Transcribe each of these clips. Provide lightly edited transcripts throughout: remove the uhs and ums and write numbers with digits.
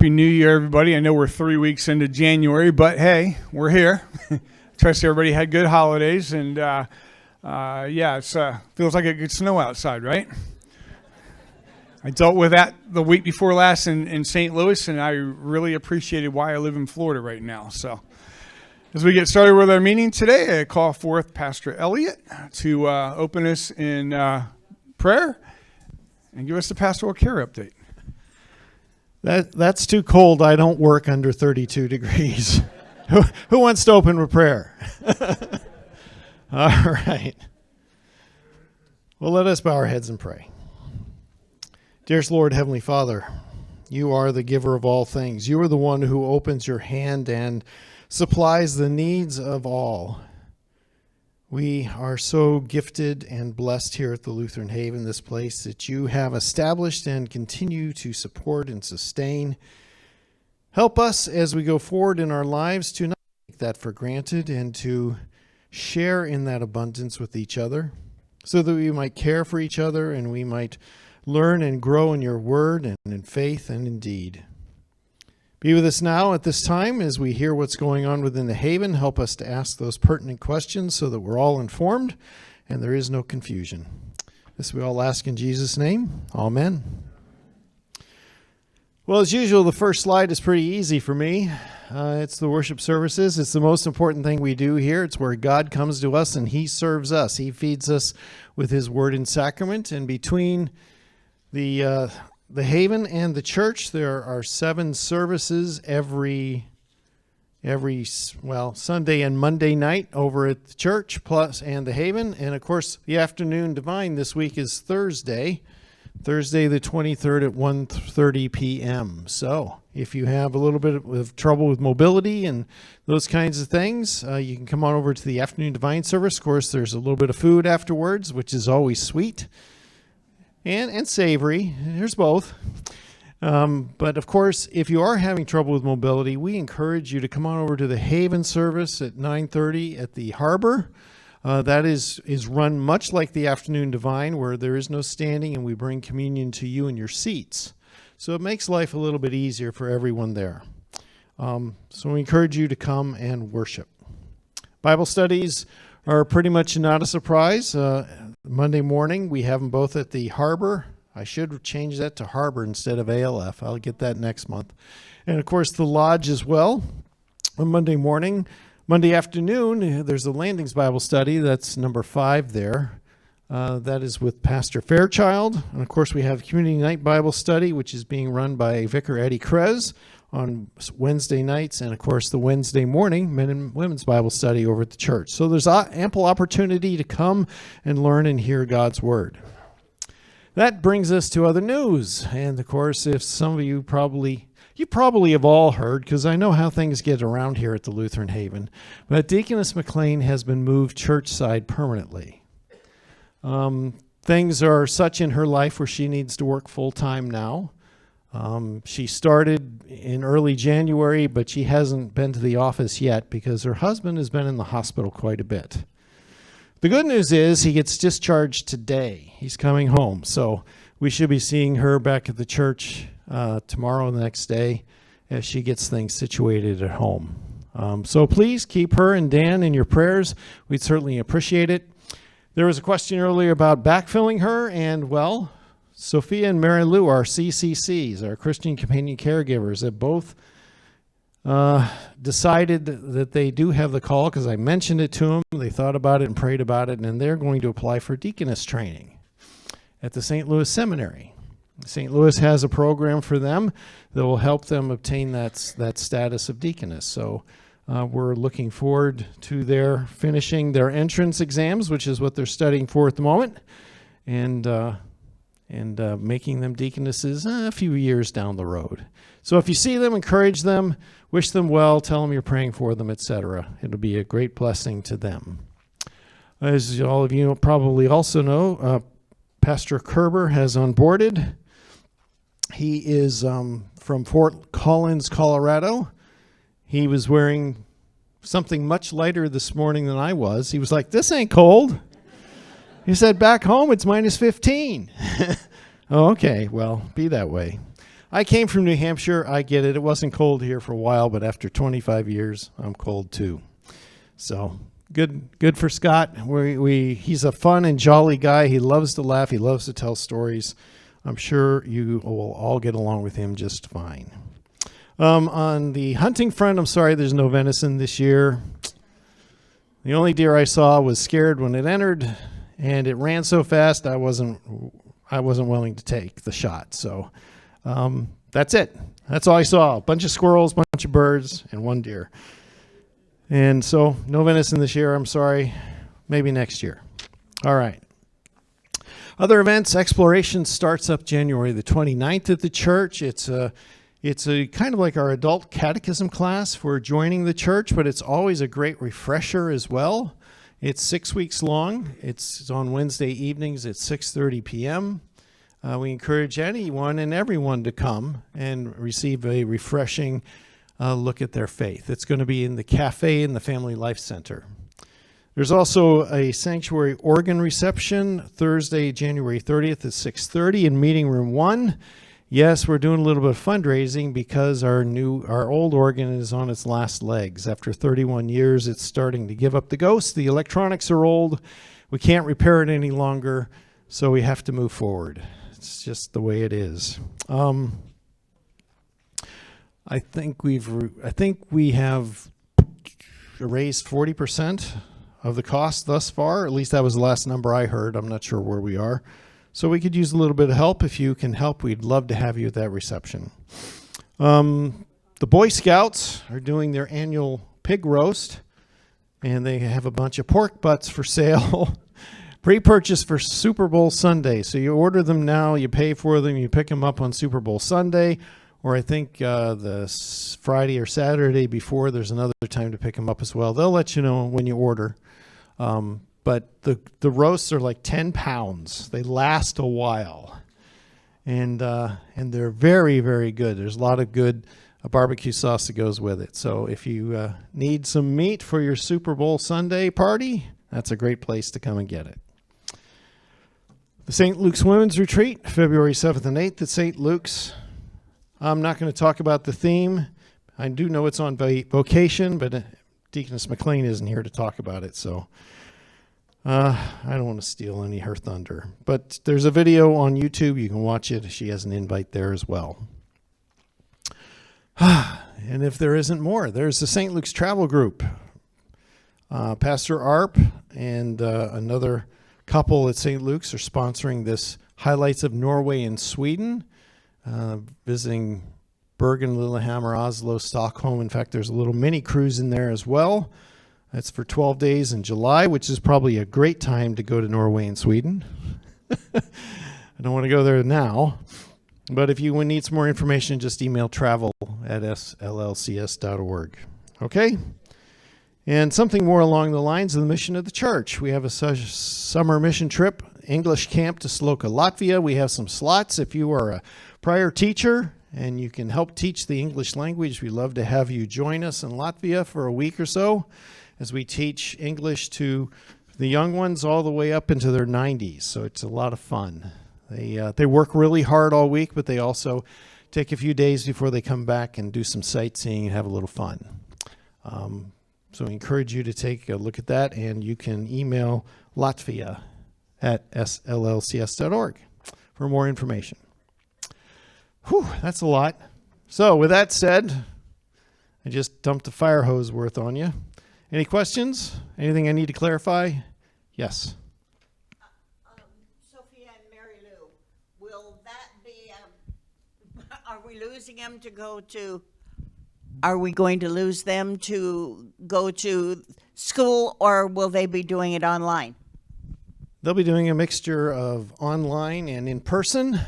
Happy New Year, everybody. I know we're 3 weeks into January, but hey, we're here. Trust everybody had good holidays, and it feels like it could snow outside, right? I dealt with that the week before last in St. Louis, and I really appreciated why I live in Florida right now. So as we get started with our meeting today, I call forth Pastor Elliott to open us in prayer and give us the pastoral care update. That's too cold. I don't work under 32 degrees. Who wants to open with prayer? All right. Well, let us bow our heads and pray. Dearest Lord, Heavenly Father, you are the giver of all things. You are the one who opens your hand and supplies the needs of all. We are so gifted and blessed here at the Lutheran Haven, this place that you have established and continue to support and sustain. Help us as we go forward in our lives to not take that for granted and to share in that abundance with each other so that we might care for each other and we might learn and grow in your word and in faith and in deed. Be with us now at this time as we hear what's going on within the Haven. Help us to ask those pertinent questions so that we're all informed and there is no confusion. This we all ask in Jesus' name. Amen. Well, as usual, the first slide is pretty easy for me. It's the worship services. It's the most important thing we do here. It's where God comes to us and he serves us. He feeds us with his word and sacrament. And between the Haven and the church, there are 7 services every Sunday and Monday night over at the church and the Haven. And of course, the afternoon divine this week is Thursday the 23rd at 1:30 p.m. So if you have a little bit of trouble with mobility and those kinds of things, you can come on over to the afternoon divine service. Of course, there's a little bit of food afterwards, which is always sweet. And savory. There's both. But of course, if you are having trouble with mobility, we encourage you to come on over to the Haven service at 9:30 at the Harbor. That is run much like the afternoon divine, where there is no standing and we bring communion to you in your seats. So it makes life a little bit easier for everyone there. So we encourage you to come and worship. Bible studies are pretty much not a surprise. Monday morning, we have them both at the Harbor. I should change that to Harbor instead of ALF. I'll get that next month. And, of course, the Lodge as well on Monday morning. Monday afternoon, there's the Landings Bible Study. That's number 5 there. That is with Pastor Fairchild. And, of course, we have Community Night Bible Study, which is being run by Vicar Eddie Krez on Wednesday nights, and of course the Wednesday morning men and women's Bible study over at the church. So there's ample opportunity to come and learn and hear God's word. That brings us to other news. And of course, if some of you probably have all heard, because I know how things get around here at the Lutheran Haven, but Deaconess McLean has been moved church-side permanently. Things are such in her life where she needs to work full-time now. She started in early January, but she hasn't been to the office yet because her husband has been in the hospital quite a bit. The good news is he gets discharged today. He's coming home. So we should be seeing her back at the church tomorrow and the next day as she gets things situated at home. So please keep her and Dan in your prayers. We'd certainly appreciate it. There was a question earlier about backfilling her, and well, Sophia and Mary Lou are CCCs, our Christian Companion Caregivers, that both decided that they do have the call because I mentioned it to them. They thought about it and prayed about it, and they're going to apply for deaconess training at the St. Louis Seminary. St. Louis has a program for them that will help them obtain that status of deaconess. So we're looking forward to their finishing their entrance exams, which is what they're studying for at the moment, and making them deaconesses a few years down the road. So if you see them, encourage them, wish them well, tell them you're praying for them, etc. It'll be a great blessing to them. As all of you probably also know, Pastor Kerber has onboarded. He is from Fort Collins, Colorado. He was wearing something much lighter this morning than I was. He was like, "This ain't cold." He said, "Back home, it's -15. Oh, okay, well, be that way. I came from New Hampshire. I get it. It wasn't cold here for a while, but after 25 years, I'm cold too. So good for Scott. He's a fun and jolly guy. He loves to laugh. He loves to tell stories. I'm sure you will all get along with him just fine. On the hunting front, I'm sorry there's no venison this year. The only deer I saw was scared when it entered, and it ran so fast I wasn't willing to take the shot. So that's it. That's all I saw. A bunch of squirrels, bunch of birds, and one deer. And so no venison this year. I'm sorry. Maybe next year. All right. Other events, Exploration starts up January the 29th at the church. It's a kind of like our adult catechism class for joining the church, but it's always a great refresher as well. It's 6 weeks long. It's on Wednesday evenings at 6:30 p.m. We encourage anyone and everyone to come and receive a refreshing look at their faith. It's going to be in the cafe in the Family Life Center. There's also a sanctuary organ reception Thursday, January 30th at 6:30 in Meeting Room 1. Yes, we're doing a little bit of fundraising because our old organ is on its last legs. After 31 years, it's starting to give up the ghost. The electronics are old. We can't repair it any longer, so we have to move forward. It's just the way it is. I think we have raised 40% of the cost thus far. At least that was the last number I heard. I'm not sure where we are. So we could use a little bit of help. If you can help, we'd love to have you at that reception. The Boy Scouts are doing their annual pig roast, and they have a bunch of pork butts for sale, pre-purchased for Super Bowl Sunday. So you order them now, you pay for them, you pick them up on Super Bowl Sunday, or I think the Friday or Saturday before, there's another time to pick them up as well. They'll let you know when you order. But the roasts are like 10 pounds. They last a while. And they're very, very good. There's a lot of good barbecue sauce that goes with it. So if you need some meat for your Super Bowl Sunday party, that's a great place to come and get it. The St. Luke's Women's Retreat, February 7th and 8th at St. Luke's. I'm not going to talk about the theme. I do know it's on vocation, but Deaconess McLean isn't here to talk about it, so I don't want to steal any of her thunder. But there's a video on YouTube. You can watch it. She has an invite there as well. And if there isn't more, there's the St. Luke's Travel Group. Pastor Arp and another couple at St. Luke's are sponsoring this Highlights of Norway and Sweden, visiting Bergen, Lillehammer, Oslo, Stockholm. In fact, there's a little mini cruise in there as well. That's for 12 days in July, which is probably a great time to go to Norway and Sweden. I don't want to go there now. But if you need some more information, just email travel@sllcs.org. Okay? And something more along the lines of the mission of the church. We have a summer mission trip, English camp to Sloka, Latvia. We have some slots. If you are a prior teacher and you can help teach the English language, we'd love to have you join us in Latvia for a week or so as we teach English to the young ones all the way up into their 90s. So it's a lot of fun. They work really hard all week, but they also take a few days before they come back and do some sightseeing and have a little fun. So I encourage you to take a look at that, and you can email latvia@sllcs.org for more information. Whew, that's a lot. So with that said, I just dumped a fire hose worth on you. Any questions? Anything I need to clarify? Yes. Sophia and Mary Lou, will that be, are we losing them to go to, are we going to lose them to go to school, or will they be doing it online? They'll be doing a mixture of online and in person.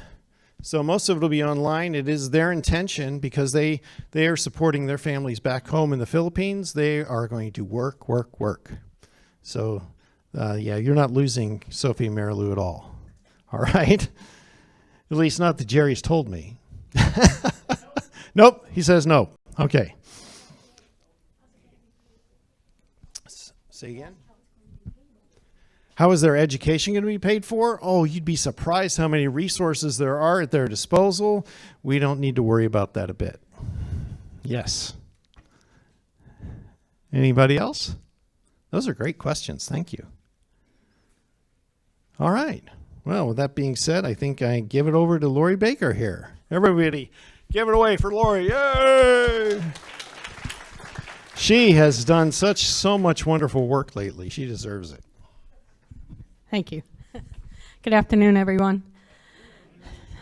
So most of it will be online. It is their intention, because they are supporting their families back home in the Philippines. They are going to work. So, yeah, you're not losing Sophie and Mary Lou at all. All right? At least not that Jerry's told me. Nope, he says no. Okay. Say again? How is their education going to be paid for? Oh, you'd be surprised how many resources there are at their disposal. We don't need to worry about that a bit. Yes. Anybody else? Those are great questions. Thank you. All right. Well, with that being said, I think I give it over to Lori Baker here. Everybody, give it away for Lori. Yay! She has done so much wonderful work lately. She deserves it. Thank you. Good afternoon, everyone.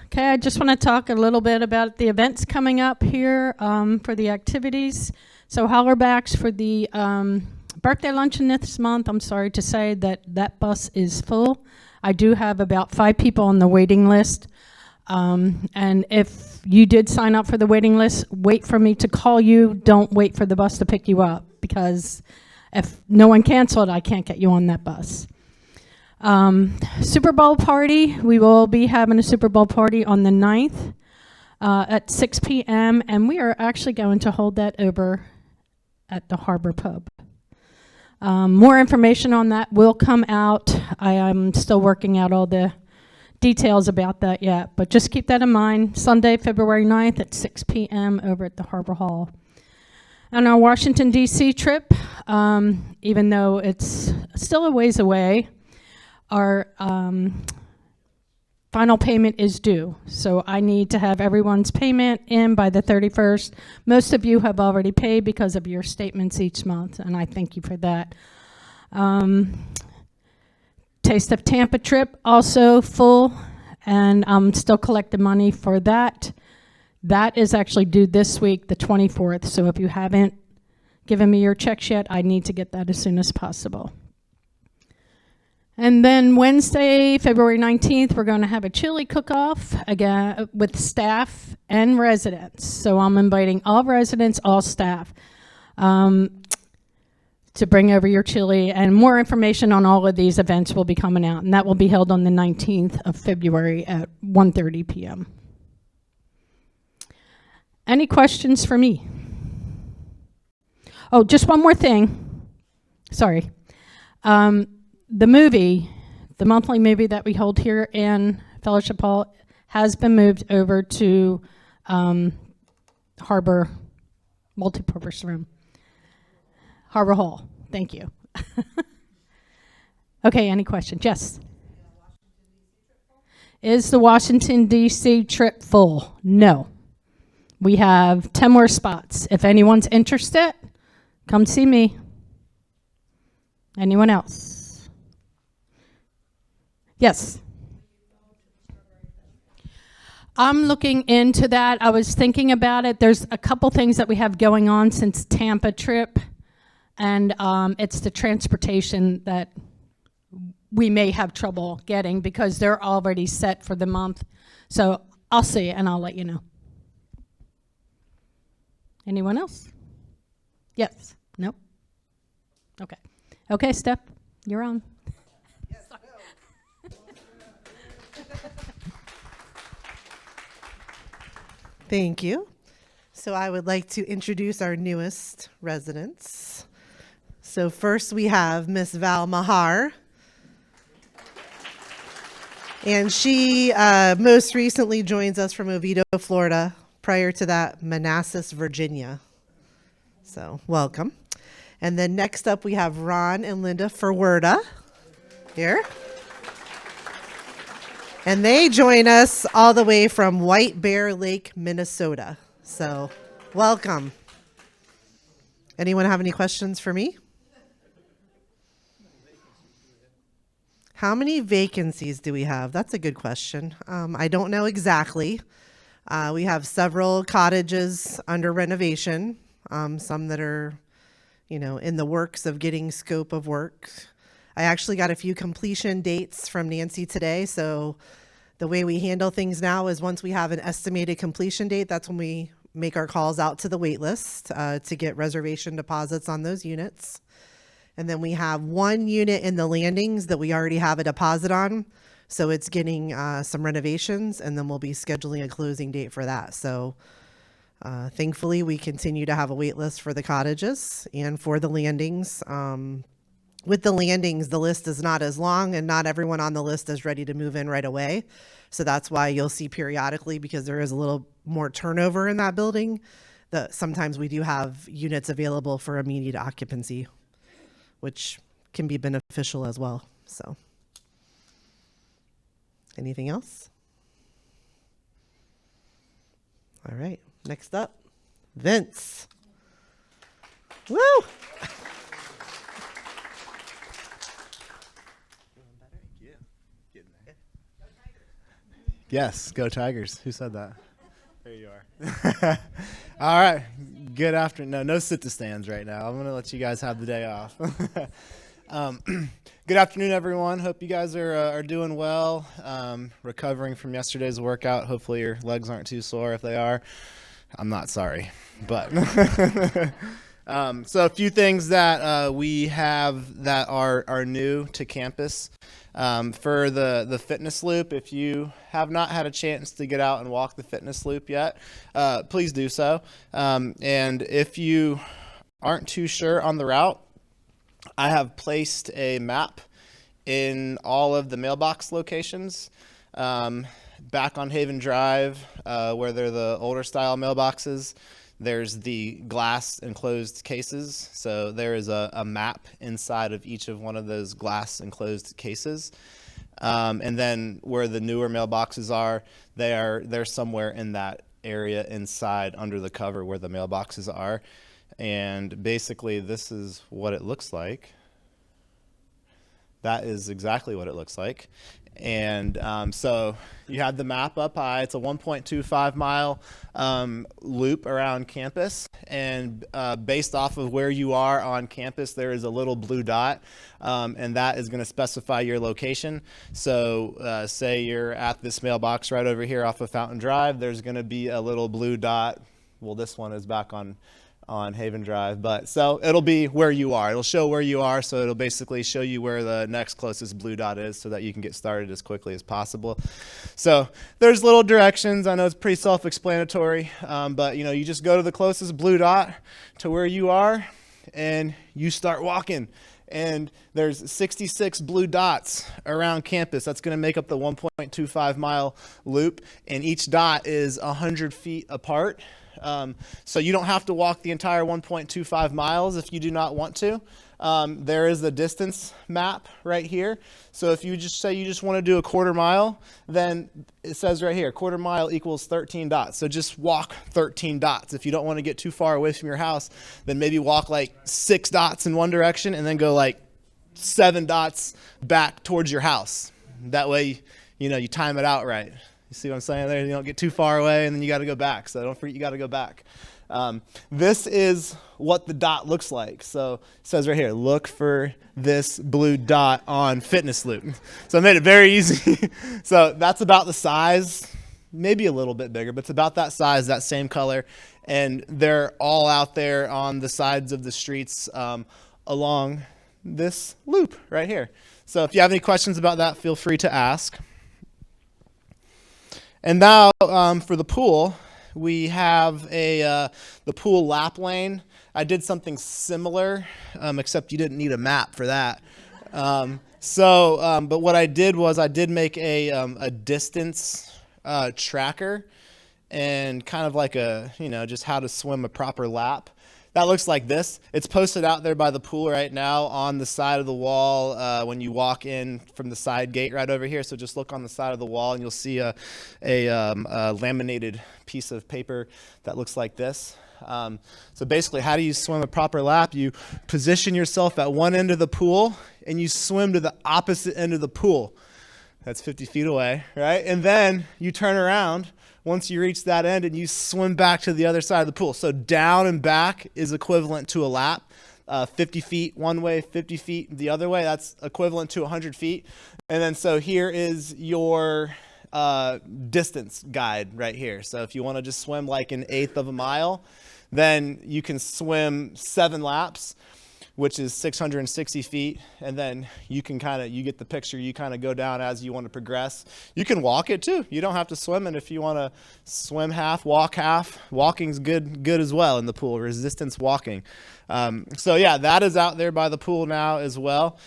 Okay, I just want to talk a little bit about the events coming up here for the activities. So Hollerbach's for the birthday luncheon this month. I'm sorry to say that bus is full. I do have about 5 people on the waiting list. And if you did sign up for the waiting list, wait for me to call you. Don't wait for the bus to pick you up, because if no one canceled, I can't get you on that bus. Super Bowl party. We will be having a Super Bowl party on the 9th at 6 p.m. And we are actually going to hold that over at the Harbor Pub. More information on that will come out. I am still working out all the details about that yet, but just keep that in mind. Sunday, February 9th at 6 p.m. over at the Harbor Hall. And our Washington, D.C. trip, even though it's still a ways away, our final payment is due. So I need to have everyone's payment in by the 31st. Most of you have already paid because of your statements each month, and I thank you for that. Taste of Tampa trip, also full, and I'm still collecting money for that. That is actually due this week, the 24th. So if you haven't given me your checks yet, I need to get that as soon as possible. And then Wednesday, February 19th, we're going to have a chili cook-off again with staff and residents. So I'm inviting all residents, all staff, to bring over your chili. And more information on all of these events will be coming out. And that will be held on the 19th of February at 1:30 p.m. Any questions for me? Oh, just one more thing. Sorry. The monthly movie that we hold here in Fellowship Hall has been moved over to Harbor Multipurpose Room. Harbor Hall. Thank you. Okay, any questions? Yes. Is the Washington, D.C. trip full? No. We have 10 more spots. If anyone's interested, come see me. Anyone else? Yes. I'm looking into that. I was thinking about it. There's a couple things that we have going on since Tampa trip, and it's the transportation that we may have trouble getting because they're already set for the month. So I'll see and I'll let you know. Anyone else? Yes? Nope? Okay. Okay, Steph, you're on. Yes, Thank you. So I would like to introduce our newest residents. So first we have Miss Val Mahar. And she most recently joins us from Oviedo, Florida. Prior to that, Manassas, Virginia. So welcome. And then next up we have Ron and Linda Ferwerda here. And they join us all the way from White Bear Lake, Minnesota. So welcome. Anyone have any questions for me? How many vacancies do we have? That's a good question. I don't know exactly. We have several cottages under renovation, some that are, in the works of getting scope of work. I actually got a few completion dates from Nancy today. So the way we handle things now is once we have an estimated completion date, that's when we make our calls out to the wait list to get reservation deposits on those units. And then we have one unit in the landings that we already have a deposit on. So it's getting some renovations, and then we'll be scheduling a closing date for that. So thankfully, we continue to have a wait list for the cottages and for the landings. with the landings, the list is not as long and not everyone on the list is ready to move in right away. So that's why you'll see periodically, because there is a little more turnover in that building, that sometimes we do have units available for immediate occupancy, which can be beneficial as well. So anything else? All right, next up, Vince. Woo! Yes, go Tigers. Who said that? There you are. All right. Good afternoon. No sit to stands right now. I'm going to let you guys have the day off. Good afternoon, everyone. Hope you guys are doing well, recovering from yesterday's workout. Hopefully your legs aren't too sore. If they are, I'm not sorry. But so a few things that we have that are new to campus. For the fitness loop, if you have not had a chance to get out and walk the fitness loop yet, please do so. And if you aren't too sure on the route, I have placed a map in all of the mailbox locations. Back on Haven Drive, where they're the older style mailboxes, there's the glass enclosed cases. So there is a map inside of each of one of those glass enclosed cases. And then where the newer mailboxes are, they're somewhere in that area inside under the cover where the mailboxes are. And basically this is what it looks like. That is exactly what it looks like. And so you have the map up high. It's a 1.25 mile loop around campus. And based off of where you are on campus, there is a little blue dot, and that is going to specify your location. So say you're at this mailbox right over here off of Fountain Drive. There's going to be a little blue dot. Well, this one is back on Haven Drive, but so it'll be where you are. It'll show where you are, so it'll basically show you where the next closest blue dot is so that you can get started as quickly as possible. So there's little directions. I know it's pretty self-explanatory, but you just go to the closest blue dot to where you are and you start walking. And there's 66 blue dots around campus. That's going to make up the 1.25 mile loop, and each dot is 100 feet apart. So you don't have to walk the entire 1.25 miles if you do not want to. There is the distance map right here. So if you just say you just want to do a quarter mile, then it says right here, quarter mile equals 13 dots. So just walk 13 dots. If you don't want to get too far away from your house, then maybe walk like 6 dots in one direction and then go like 7 dots back towards your house. That way, you time it out right. You see what I'm saying there? You don't get too far away and then you got to go back. So don't forget, you got to go back. This is what the dot looks like. So it says right here, look for this blue dot on Fitness Loop. So I made it very easy. So that's about the size, maybe a little bit bigger, but it's about that size, that same color. And they're all out there on the sides of the streets along this loop right here. So if you have any questions about that, feel free to ask. And now for the pool, we have the pool lap lane. I did something similar, except you didn't need a map for that. But what I did was I did make a distance tracker and kind of like just how to swim a proper lap. That looks like this. It's posted out there by the pool right now on the side of the wall when you walk in from the side gate right over here. So just look on the side of the wall and you'll see a laminated piece of paper that looks like this. So basically, how do you swim a proper lap? You position yourself at one end of the pool and you swim to the opposite end of the pool. That's 50 feet away, right? And then you turn around once you reach that end and you swim back to the other side of the pool. So down and back is equivalent to a lap. 50 feet one way, 50 feet the other way. That's equivalent to 100 feet. And then so here is your distance guide right here. So if you want to just swim like 1/8 of a mile, then you can swim 7 laps. which is 660 feet. And then you get the picture, you kind of go down as you want to progress. You can walk it too. You don't have to swim it if you want to swim half, walk half. Walking's good as well in the pool, resistance walking. So yeah, that is out there by the pool now as well.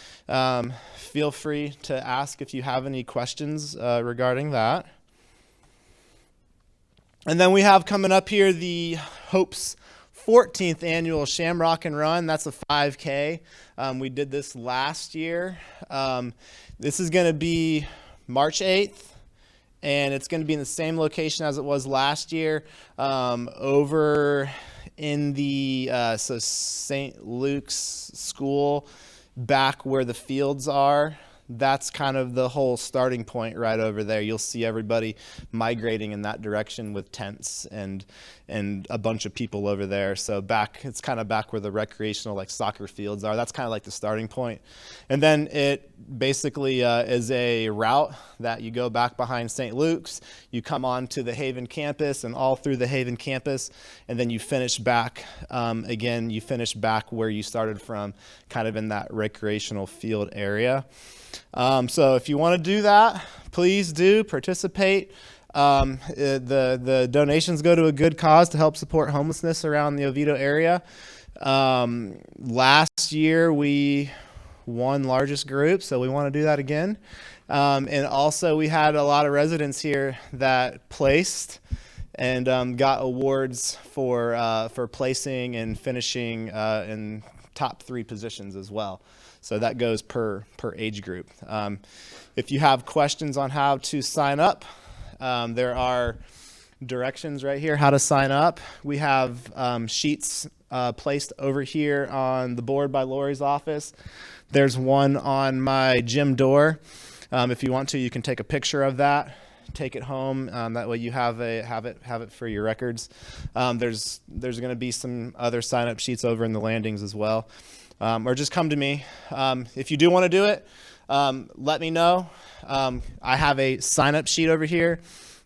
Feel free to ask if you have any questions regarding that. And then we have coming up here the Hope's 14th annual Shamrock and Run. That's a 5K. We did this last year. This is going to be March 8th, and it's going to be in the same location as it was last year, over in the so St. Luke's School, back where the fields are. That's kind of the whole starting point right over there. You'll see everybody migrating in that direction with tents and a bunch of people over there. So it's kind of back where the recreational like soccer fields are. That's kind of like the starting point. And then it basically is a route that you go back behind St. Luke's. You come on to the Haven campus and all through the Haven campus. And then you finish back, you finish back where you started from, kind of in that recreational field area. So if you want to do that, please do participate. The donations go to a good cause to help support homelessness around the Oviedo area. Last year we won largest group, so we want to do that again. And also we had a lot of residents here that placed and got awards for placing and finishing in top 3 positions as well. So that goes per age group. If you have questions on how to sign up, there are directions right here how to sign up. We have sheets placed over here on the board by Lori's office. There's one on my gym door. If you want to, you can take a picture of that, take it home. That way you have it for your records. There's going to be some other sign up sheets over in the landings as well. Or just come to me. If you do want to do it, let me know. I have a sign-up sheet over here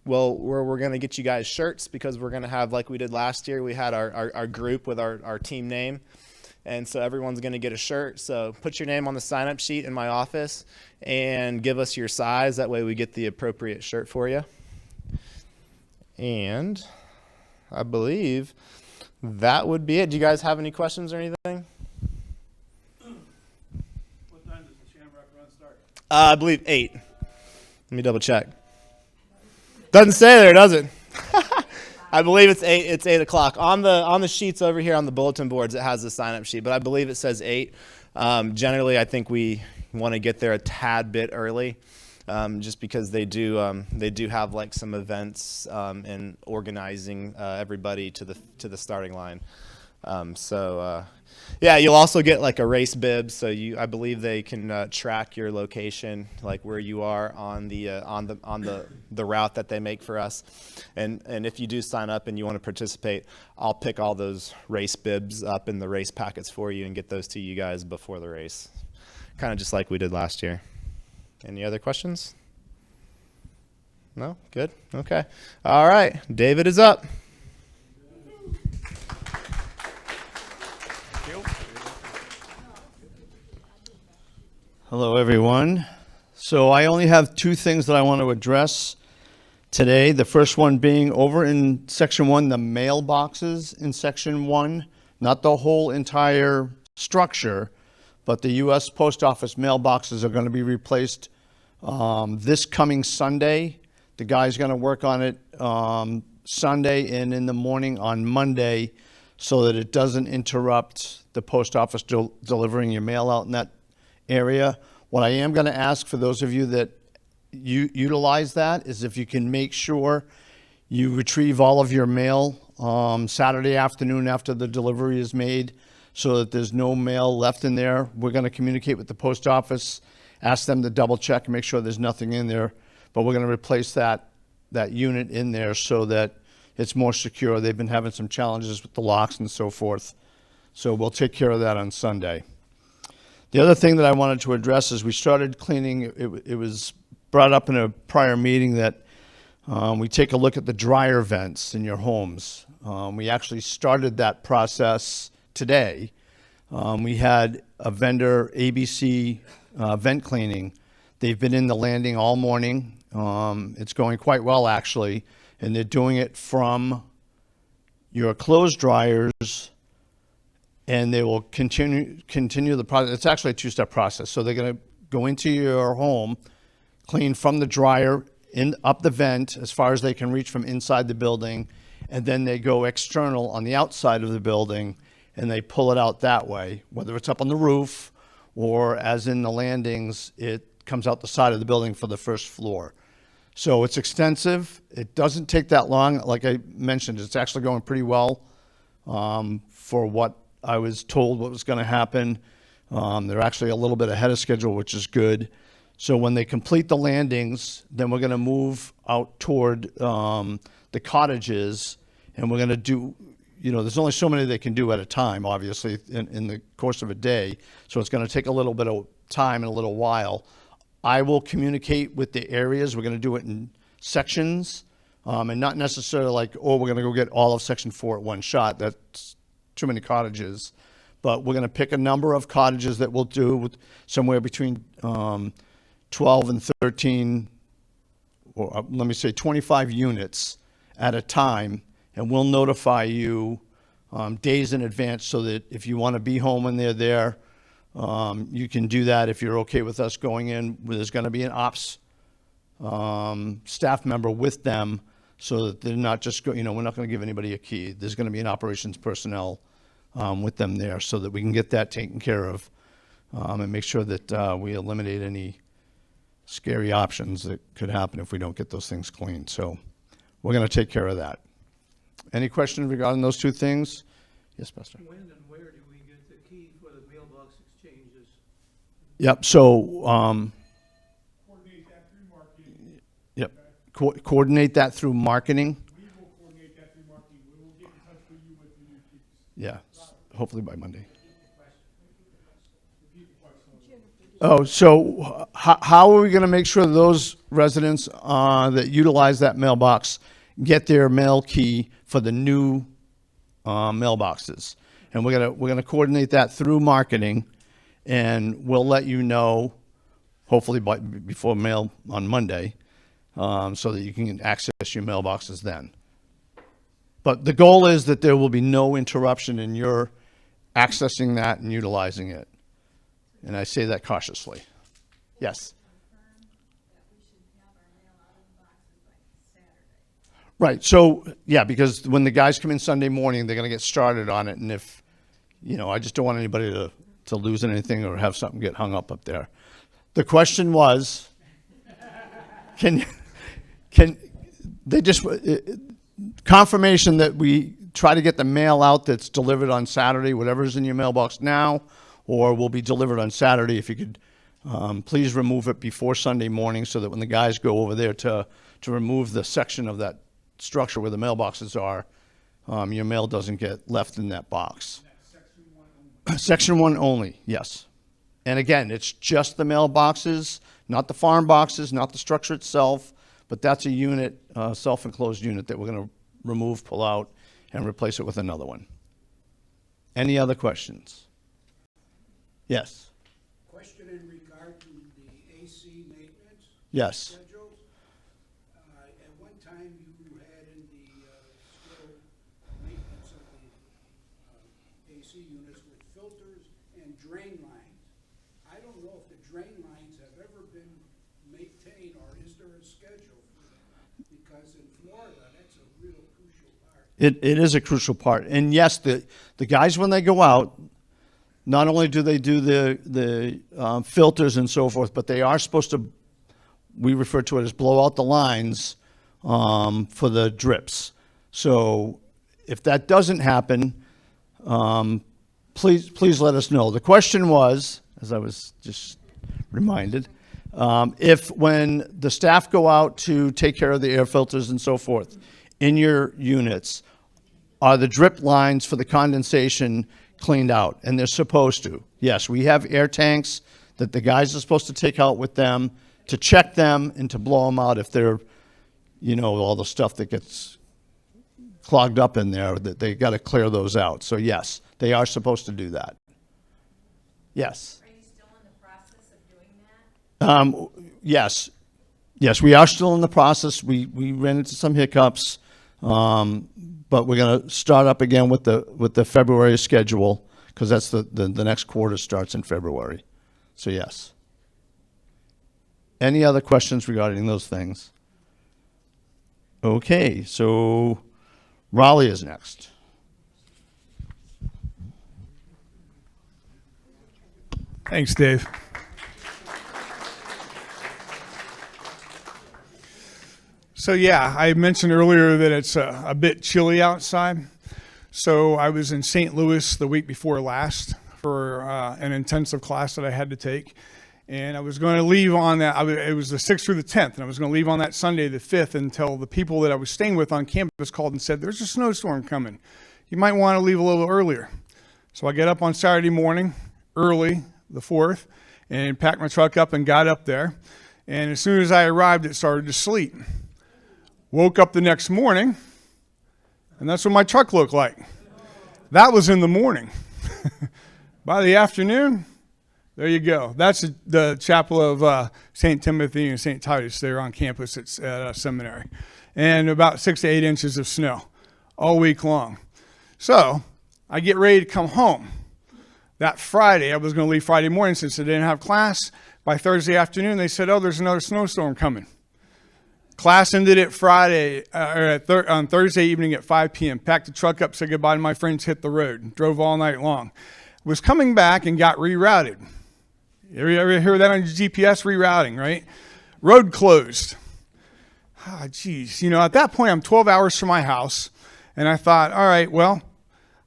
where we're going to get you guys shirts, because we're going to have, like we did last year, we had our group with our team name. And so everyone's going to get a shirt. So put your name on the sign-up sheet in my office and give us your size. That way we get the appropriate shirt for you. And I believe that would be it. Do you guys have any questions or anything? I believe 8. Let me double check. Doesn't say there, does it? I believe it's 8. It's 8 o'clock on the sheets over here on the bulletin boards. It has the sign up sheet, but I believe it says 8. Generally, I think we want to get there a tad bit early, just because they do have like some events and organizing everybody to the starting line. Yeah, you'll also get like a race bib, so I believe they can track your location, like where you are on the route that they make for us. And if you do sign up and you want to participate, I'll pick all those race bibs up in the race packets for you and get those to you guys before the race, kind of just like we did last year. Any other questions? No? Good? Okay. All right. David is up. Hello, everyone. So I only have 2 things that I want to address today. The first one being over in Section 1, the mailboxes in Section 1, not the whole entire structure, but the U.S. Post Office mailboxes are going to be replaced this coming Sunday. The guy's going to work on it Sunday and in the morning on Monday, so that it doesn't interrupt the post office delivering your mail out in that area. What I am going to ask for those of you that utilize that is if you can make sure you retrieve all of your mail Saturday afternoon after the delivery is made, so that there's no mail left in there. We're going to communicate with the post office, ask them to double check and make sure there's nothing in there, but we're going to replace that unit in there so that it's more secure. They've been having some challenges with the locks and so forth. So we'll take care of that on Sunday. The other thing that I wanted to address is we started cleaning. It was brought up in a prior meeting that we take a look at the dryer vents in your homes. We actually started that process today. We had a vendor, ABC Vent Cleaning. They've been in the landing all morning. It's going quite well, actually, and they're doing it from your clothes dryers, and they will continue the process. It's actually a two-step process. So they're going to go into your home, clean from the dryer up the vent as far as they can reach from inside the building, and then they go external on the outside of the building, and they pull it out that way, whether it's up on the roof or, as in the landings, it comes out the side of the building for the first floor. So it's extensive. It doesn't take that long. Like I mentioned, it's actually going pretty well for what I was told what was going to happen. They're actually a little bit ahead of schedule, which is good. So when they complete the landings, then we're going to move out toward the cottages, and we're going to do, there's only so many they can do at a time, obviously, in the course of a day. So it's going to take a little bit of time and a little while. I will communicate with the areas. We're going to do it in sections, and not necessarily like, we're going to go get all of Section 4 at one shot. That's too many cottages. But we're going to pick a number of cottages that we'll do with somewhere between 12 and 13, or let me say 25 units at a time, and we'll notify you days in advance so that if you want to be home when they're there, you can do that. If you're okay with us going in, there's going to be an ops staff member with them so that they're not just, we're not going to give anybody a key. There's going to be an operations personnel with them there so that we can get that taken care of and make sure that we eliminate any scary options that could happen if we don't get those things cleaned. So we're going to take care of that. Any questions regarding those two things? Yes, Pastor. When and where do we get the key for the mailbox exchanges? Yep. So, Coordinate that through marketing. yep. Coordinate that through marketing. We will coordinate that through marketing. We will get in touch with you with the new keys. Yeah. Hopefully by Monday. Repeat the question. Oh, so how are we going to make sure those residents that utilize that mailbox get their mail key for the new mailboxes? And we're gonna coordinate that through marketing, and we'll let you know, hopefully before mail on Monday, so that you can access your mailboxes then. But the goal is that there will be no interruption in your accessing that and utilizing it. And I say that cautiously. Yes. Right. So, yeah, because when the guys come in Sunday morning, they're going to get started on it. And if, I just don't want anybody to lose anything or have something get hung up there. The question was, can they just, confirmation that we try to get the mail out that's delivered on Saturday, whatever's in your mailbox now, or will be delivered on Saturday. If you could please remove it before Sunday morning so that when the guys go over there to remove the section of that structure where the mailboxes are, your mail doesn't get left in that box. Section 1 only, yes. And again, it's just the mailboxes, not the farm boxes, not the structure itself, but that's a unit, self-enclosed unit that we're going to remove, pull out, and replace it with another one. Any other questions? Yes. Question in regard to the AC maintenance Yes. schedules. At one time, you had in the schedule maintenance of the AC units with filters and drain lines. I don't know if the drain lines have ever been maintained, or is there a schedule for that? Because in Florida, that's a real crucial part. It is a crucial part. And yes, the guys, when they go out, not only do they do the filters and so forth, but they are supposed to, we refer to it as blow out the lines for the drips. So if that doesn't happen, please let us know. The question was, as I was just reminded, if when the staff go out to take care of the air filters and so forth in your units, are the drip lines for the condensation cleaned out? And they're supposed to. Yes, we have air tanks that the guys are supposed to take out with them to check them and to blow them out if they're, all the stuff that gets clogged up in there, that they got to clear those out. So yes, they are supposed to do that. Yes. Are you still in the process of doing that? Yes. Yes, we are still in the process. We ran into some hiccups, but we're going to start up again with the February schedule because that's the next quarter starts in February. So yes. Any other questions regarding those things? Okay, so Raleigh is next. Thanks, Dave. So yeah, I mentioned earlier that it's a bit chilly outside. So I was in St. Louis the week before last for an intensive class that I had to take. And I was going to leave on that, it was the 6th through the 10th, and I was going to leave on that Sunday the 5th until the people that I was staying with on campus called and said, there's a snowstorm coming. You might want to leave a little earlier. So I get up on Saturday morning, early, the 4th, and packed my truck up and got up there. And as soon as I arrived, it started to sleet. Woke up the next morning, and that's what my truck looked like. That was in the morning. By the afternoon, there you go. That's the chapel of St. Timothy and St. Titus there on campus at a seminary. And about 6 to 8 inches of snow all week long. So I get ready to come home. That Friday, I was going to leave Friday morning since I didn't have class. By Thursday afternoon, they said, oh, there's another snowstorm coming. Class ended at on Thursday evening at 5 p.m. Packed the truck up, said goodbye to my friends, hit the road. Drove all night long. Was coming back and got rerouted. You ever hear that on your GPS, rerouting, right? Road closed. Ah, geez. You know, at that point, I'm 12 hours from my house. And I thought, all right, well,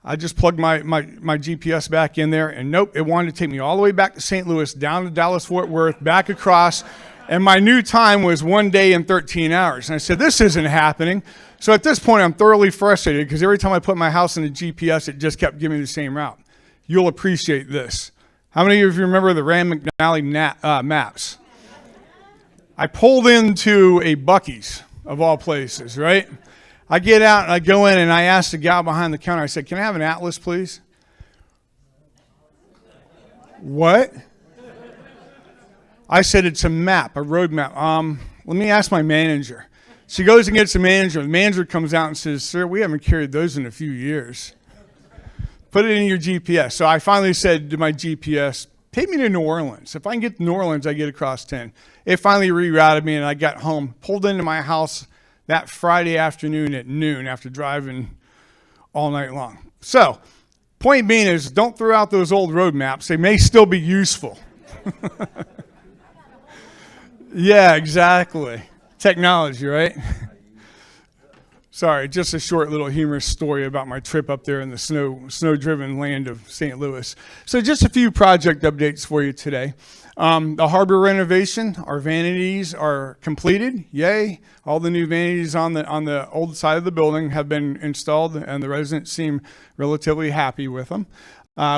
I just plugged my GPS back in there. And nope, it wanted to take me all the way back to St. Louis, down to Dallas-Fort Worth, back across. And my new time was 1 day and 13 hours. And I said, this isn't happening. So at this point, I'm thoroughly frustrated because every time I put my house in the GPS, it just kept giving me the same route. You'll appreciate this. How many of you remember the Rand McNally maps? I pulled into a Buc-ee's, of all places, right? I get out and I go in and I ask the gal behind the counter, I said, can I have an atlas, please? What? I said, it's a map, a road map. Let me ask my manager. She goes and gets the manager. The manager comes out and says, sir, we haven't carried those in a few years. Put it in your GPS. So I finally said to my GPS, take me to New Orleans. If I can get to New Orleans, I get across 10. It finally rerouted me, and I got home, pulled into my house that Friday afternoon at noon after driving all night long. So, point being is, don't throw out those old road maps. They may still be useful. Yeah, exactly. Technology, right? Sorry, just a short little humorous story about my trip up there in the snow-driven land of St. Louis. So just a few project updates for you today. The harbor renovation, our vanities are completed. Yay. All the new vanities on the old side of the building have been installed, and the residents seem relatively happy with them.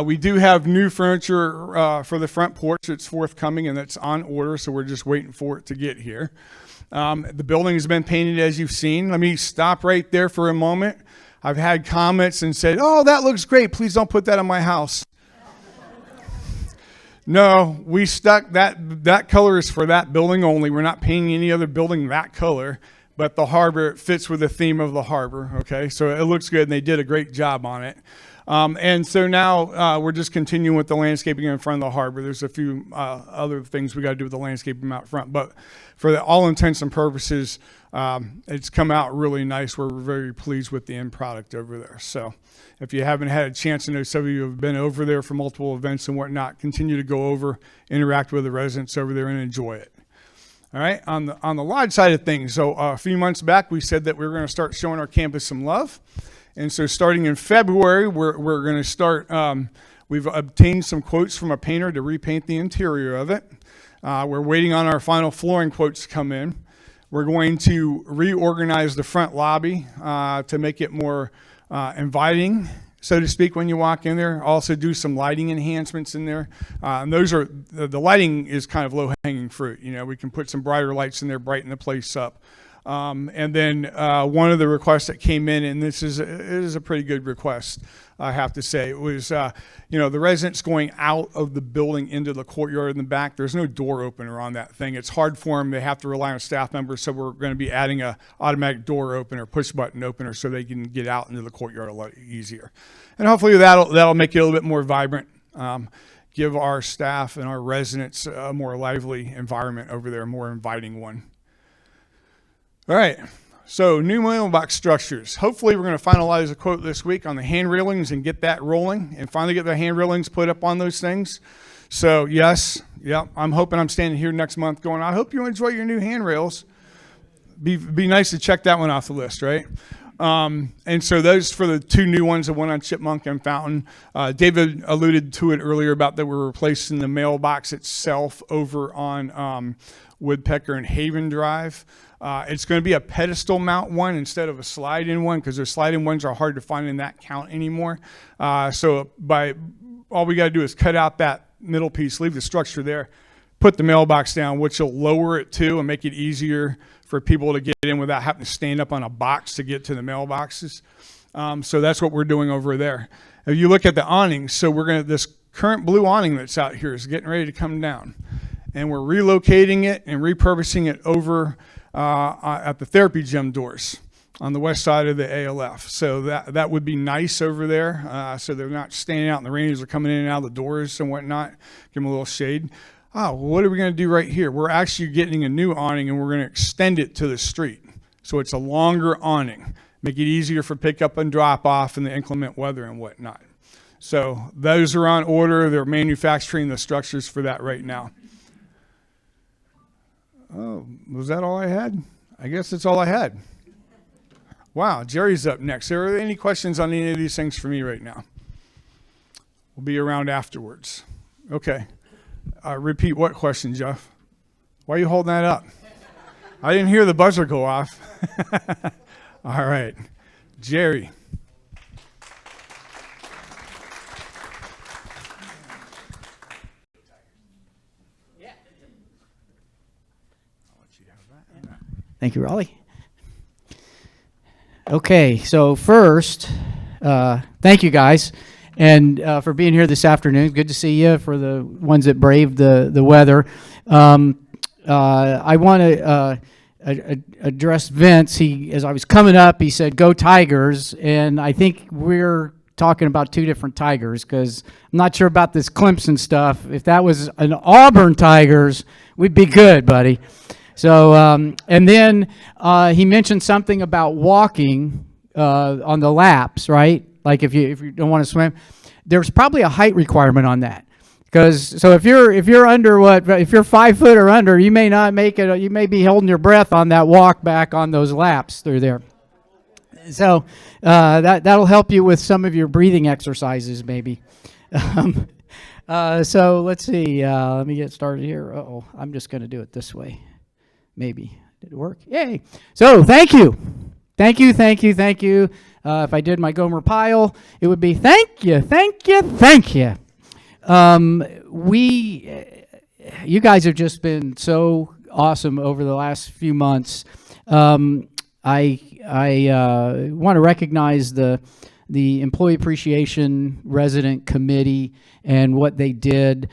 We do have new furniture for the front porch. It's forthcoming, and it's on order, so we're just waiting for it to get here. The building has been painted, as you've seen. Let me stop right there for a moment. I've had comments and said, oh, that looks great. Please don't put that on my house. No, we stuck that color is for that building only. We're not painting any other building that color, but the harbor fits with the theme of the harbor. Okay, so it looks good, and they did a great job on it. And so now we're just continuing with the landscaping in front of the harbor. There's a few other things we got to do with the landscaping out front, but for all intents and purposes, it's come out really nice. We're very pleased with the end product over there. So if you haven't had a chance, I know some of you have been over there for multiple events and whatnot, continue to go over, interact with the residents over there, and enjoy it. All right, on the lodge side of things, so a few months back, we said that we were going to start showing our campus some love. And so starting in February, we're going to start, we've obtained some quotes from a painter to repaint the interior of it. We're waiting on our final flooring quotes to come in. We're going to reorganize the front lobby to make it more inviting, so to speak, when you walk in there. Also do some lighting enhancements in there. And those are, the lighting is kind of low-hanging fruit. You know, we can put some brighter lights in there, brighten the place up. And then one of the requests that came in, and this is a pretty good request, I have to say, it was the residents going out of the building into the courtyard in the back. There's no door opener on that thing. It's hard for them. They have to rely on staff members, so we're going to be adding a automatic door opener, push button opener, so they can get out into the courtyard a lot easier. And hopefully that'll make it a little bit more vibrant. Give our staff and our residents a more lively environment over there, a more inviting one. All right, so new mailbox structures. Hopefully we're going to finalize a quote this week on the hand railings and get that rolling and finally get the hand railings put up on those things. So yes, I'm hoping I'm standing here next month going, I hope you enjoy your new handrails. Be nice to check that one off the list, right? And so those for the two new ones, the one on Chipmunk and Fountain. David alluded to it earlier about that we're replacing the mailbox itself over on Woodpecker and Haven Drive. It's going to be a pedestal mount one instead of a slide-in one because their slide-in ones are hard to find in that count anymore. So all we got to do is cut out that middle piece, leave the structure there, put the mailbox down, which will lower it too and make it easier for people to get in without having to stand up on a box to get to the mailboxes. So that's what we're doing over there. If you look at the awnings, so this current blue awning that's out here is getting ready to come down. And we're relocating it and repurposing it over at the therapy gym doors on the west side of the ALF. So that would be nice over there. So they're not standing out in the rain as they're coming in and out of the doors and whatnot. Give them a little shade. Oh, well, what are we going to do right here? We're actually getting a new awning and we're going to extend it to the street. So it's a longer awning. Make it easier for pickup and drop off in the inclement weather and whatnot. So those are on order. They're manufacturing the structures for that right now. Oh, was that all I had? I guess that's all I had. Wow, Jerry's up next. Are there any questions on any of these things for me right now? We'll be around afterwards. Okay. Repeat what question, Jeff? Why are you holding that up? I didn't hear the buzzer go off. All right. Jerry. Thank you, Raleigh. Okay, so first, thank you guys, and for being here this afternoon. Good to see you. For the ones that braved the weather, I want to address Vince. As I was coming up, he said, "Go Tigers," and I think we're talking about two different Tigers because I'm not sure about this Clemson stuff. If that was an Auburn Tigers, we'd be good, buddy. So, and then he mentioned something about walking on the laps, right? Like if you don't want to swim, there's probably a height requirement on that. Because if you're under if you're 5 foot or under, you may not make it. You may be holding your breath on that walk back on those laps through there. So that'll help you with some of your breathing exercises, maybe. So let's see. Let me get started here. Uh-oh, I'm just going to do it this way. Maybe. Did it work? Yay. So thank you. Thank you. If I did my Gomer Pyle, it would be thank you. You guys have just been so awesome over the last few months. I want to recognize the Employee Appreciation Resident Committee and what they did.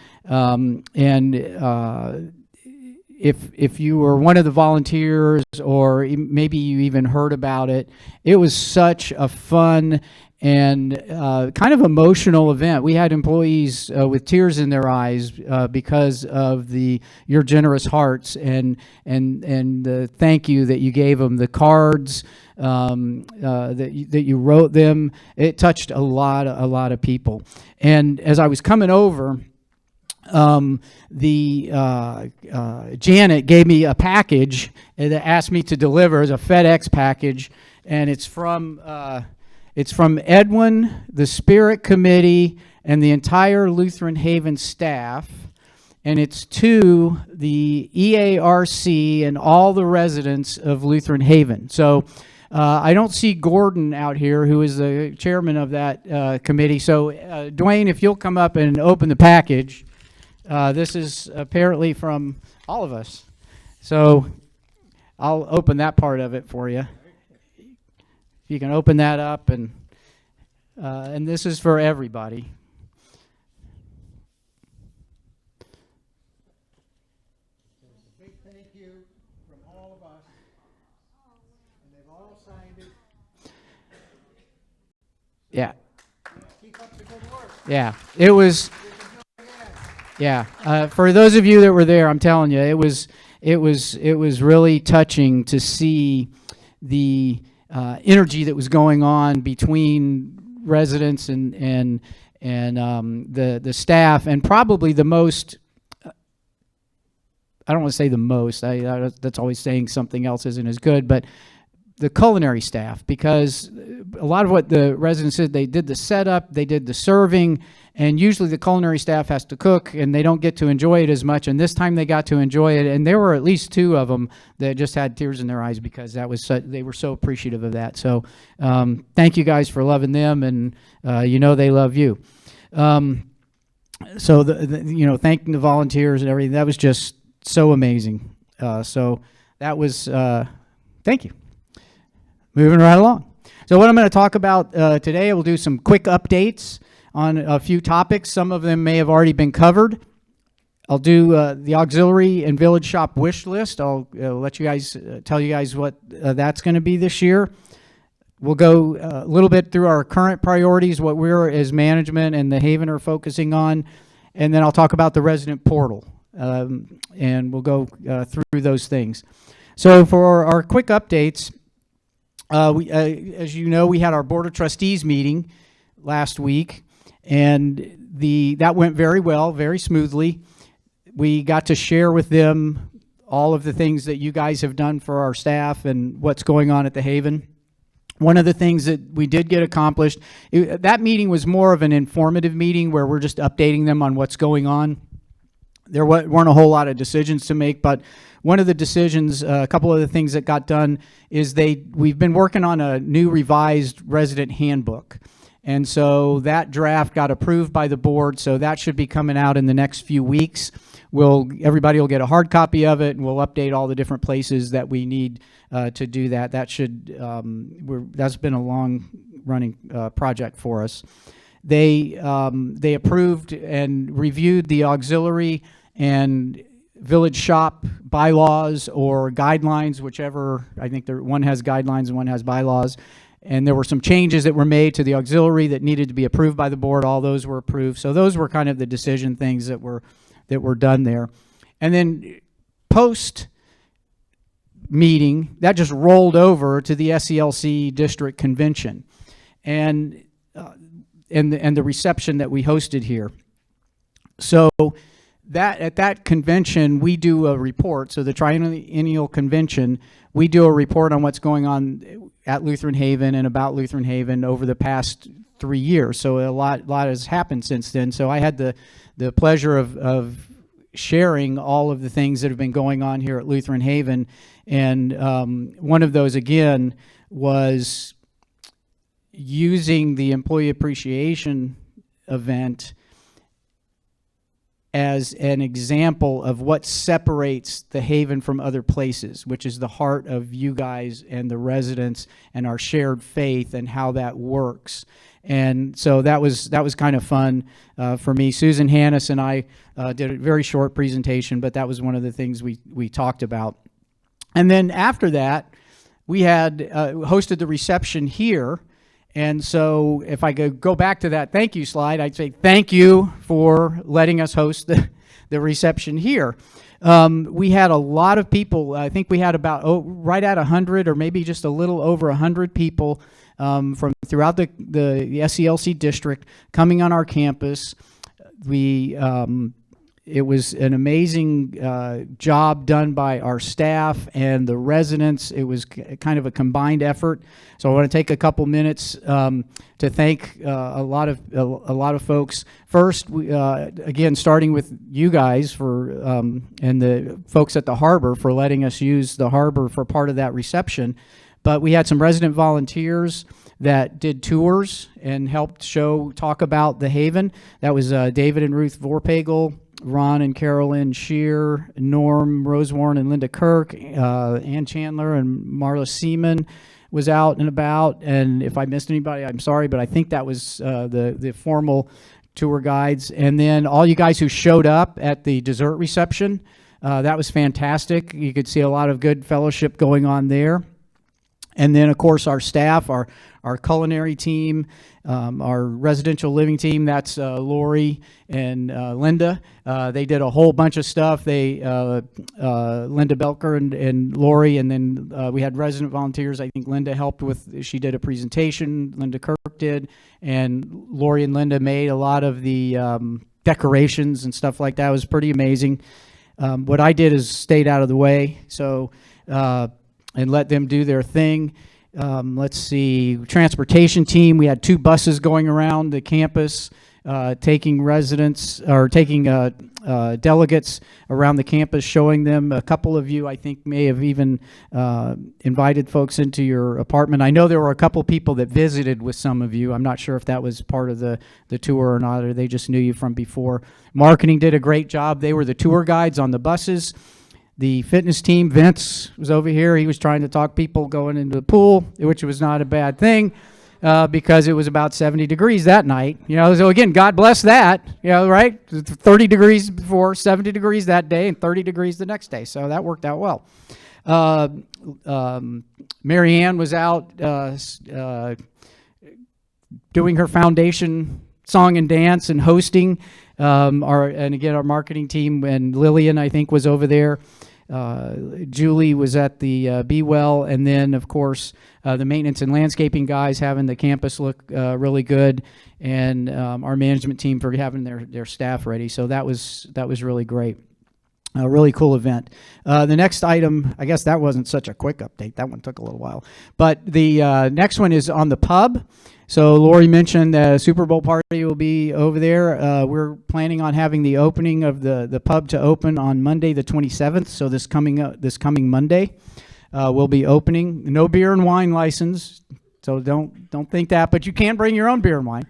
If you were one of the volunteers or maybe you even heard about it, it was such a fun and kind of emotional event. We had employees with tears in their eyes because of your generous hearts and the thank you that you gave them, the cards that you wrote them. It touched a lot of people. And as I was coming over, Janet gave me a package that asked me to deliver as a FedEx package, and it's from Edwin, the Spirit Committee, and the entire Lutheran Haven staff, and it's to the EARC and all the residents of Lutheran Haven. So I don't see Gordon out here, who is the chairman of that committee. So Dwayne, if you'll come up and open the package. This is apparently from all of us. So I'll open that part of it for you. You can open that up, and this is for everybody. Big thank you from all of us, and they've all signed it. Yeah. Keep up the good work. Yeah, it was. Yeah, for those of you that were there, I'm telling you, it was really touching to see the energy that was going on between residents and the staff, and probably the most. I don't want to say the most. That's always saying something else isn't as good, but the culinary staff, because a lot of what the residents did, they did the setup, they did the serving, and usually the culinary staff has to cook, and they don't get to enjoy it as much. And this time they got to enjoy it, and there were at least two of them that just had tears in their eyes because that was they were so appreciative of that. So thank you guys for loving them, and they love you. So thanking the volunteers and everything, that was just so amazing. So that was thank you. Moving right along. So what I'm going to talk about today, we'll do some quick updates on a few topics. Some of them may have already been covered. I'll do the auxiliary and village shop wish list. I'll let you guys tell you guys what that's going to be this year. We'll go a little bit through our current priorities, what we're as management and the Haven are focusing on, and then I'll talk about the resident portal, and we'll go through those things. So for our quick updates, as you know, we had our Board of Trustees meeting last week, and that went very well, very smoothly. We got to share with them all of the things that you guys have done for our staff and what's going on at the Haven. One of the things that we did get accomplished, that meeting was more of an informative meeting where we're just updating them on what's going on. There weren't a whole lot of decisions to make, but one of the decisions, a couple of the things that got done is we've been working on a new revised resident handbook. And so that draft got approved by the board, so that should be coming out in the next few weeks. Everybody will get a hard copy of it, and we'll update all the different places that we need to do that. That's been a long-running project for us. They approved and reviewed the auxiliary and village shop bylaws or guidelines, whichever. I think one has guidelines and one has bylaws. And there were some changes that were made to the auxiliary that needed to be approved by the board. All those were approved. So those were kind of the decision things that were done there. And then post meeting, that just rolled over to the SELC district convention and the reception that we hosted here. So at that convention, we do a report. So the triennial convention, we do a report on what's going on at Lutheran Haven and about Lutheran Haven over the past 3 years. So a lot has happened since then. So I had the pleasure of sharing all of the things that have been going on here at Lutheran Haven. And one of those, again, was using the employee appreciation event as an example of what separates the Haven from other places, which is the heart of you guys and the residents and our shared faith and how that works. And so that was kind of fun for me. Susan Hannes and I did a very short presentation, but that was one of the things we talked about. And then after that, we had hosted the reception here. And so if I could go back to that thank you slide, I'd say thank you for letting us host the reception here. We had a lot of people. I think we had about right at 100 or maybe just a little over 100 people from throughout the SELC district coming on our campus. It was an amazing job done by our staff and the residents. It was kind of a combined effort. So I want to take a couple minutes to thank a lot of folks. First, again, starting with you guys and the folks at the harbor for letting us use the harbor for part of that reception. But we had some resident volunteers that did tours and helped talk about the Haven. That was David and Ruth Vorpagel. Ron and Carolyn Shear, Norm Rosewarren and Linda Kirk, Ann Chandler and Marla Seaman was out and about. And if I missed anybody, I'm sorry, but I think that was the formal tour guides. And then all you guys who showed up at the dessert reception, that was fantastic. You could see a lot of good fellowship going on there. And then, of course, our staff, our culinary team, our residential living team, that's Lori and Linda. They did a whole bunch of stuff. Linda Belker and Lori, and then we had resident volunteers. I think Linda helped with, she did a presentation, Linda Kirk did, and Lori and Linda made a lot of the decorations and stuff like that. It was pretty amazing. What I did is stayed out of the way, so and let them do their thing. Let's see, transportation team, we had 2 buses going around the campus, taking residents, or taking delegates around the campus, showing them. A couple of you, I think, may have even invited folks into your apartment. I know there were a couple people that visited with some of you. I'm not sure if that was part of the tour or not, or they just knew you from before. Marketing did a great job. They were the tour guides on the buses. The fitness team, Vince was over here. He was trying to talk people going into the pool, which was not a bad thing because it was about 70 degrees that night. You know, so again, God bless that, you know, right? 30 degrees before, 70 degrees that day, and 30 degrees the next day. So that worked out well. Mary Ann was out doing her foundation song and dance and hosting. And again, our marketing team, and Lillian, I think, was over there. Julie was at the Be Well, and then, of course, the maintenance and landscaping guys having the campus look really good, and our management team for having their staff ready. So that was really great. A really cool event. The next item, I guess that wasn't such a quick update. That one took a little while. But the next one is on the pub. So Lori mentioned the Super Bowl party will be over there. We're planning on having the opening of the pub to open on Monday the 27th. So this coming Monday, we'll be opening. No beer and wine license. So don't think that, but you can bring your own beer and wine.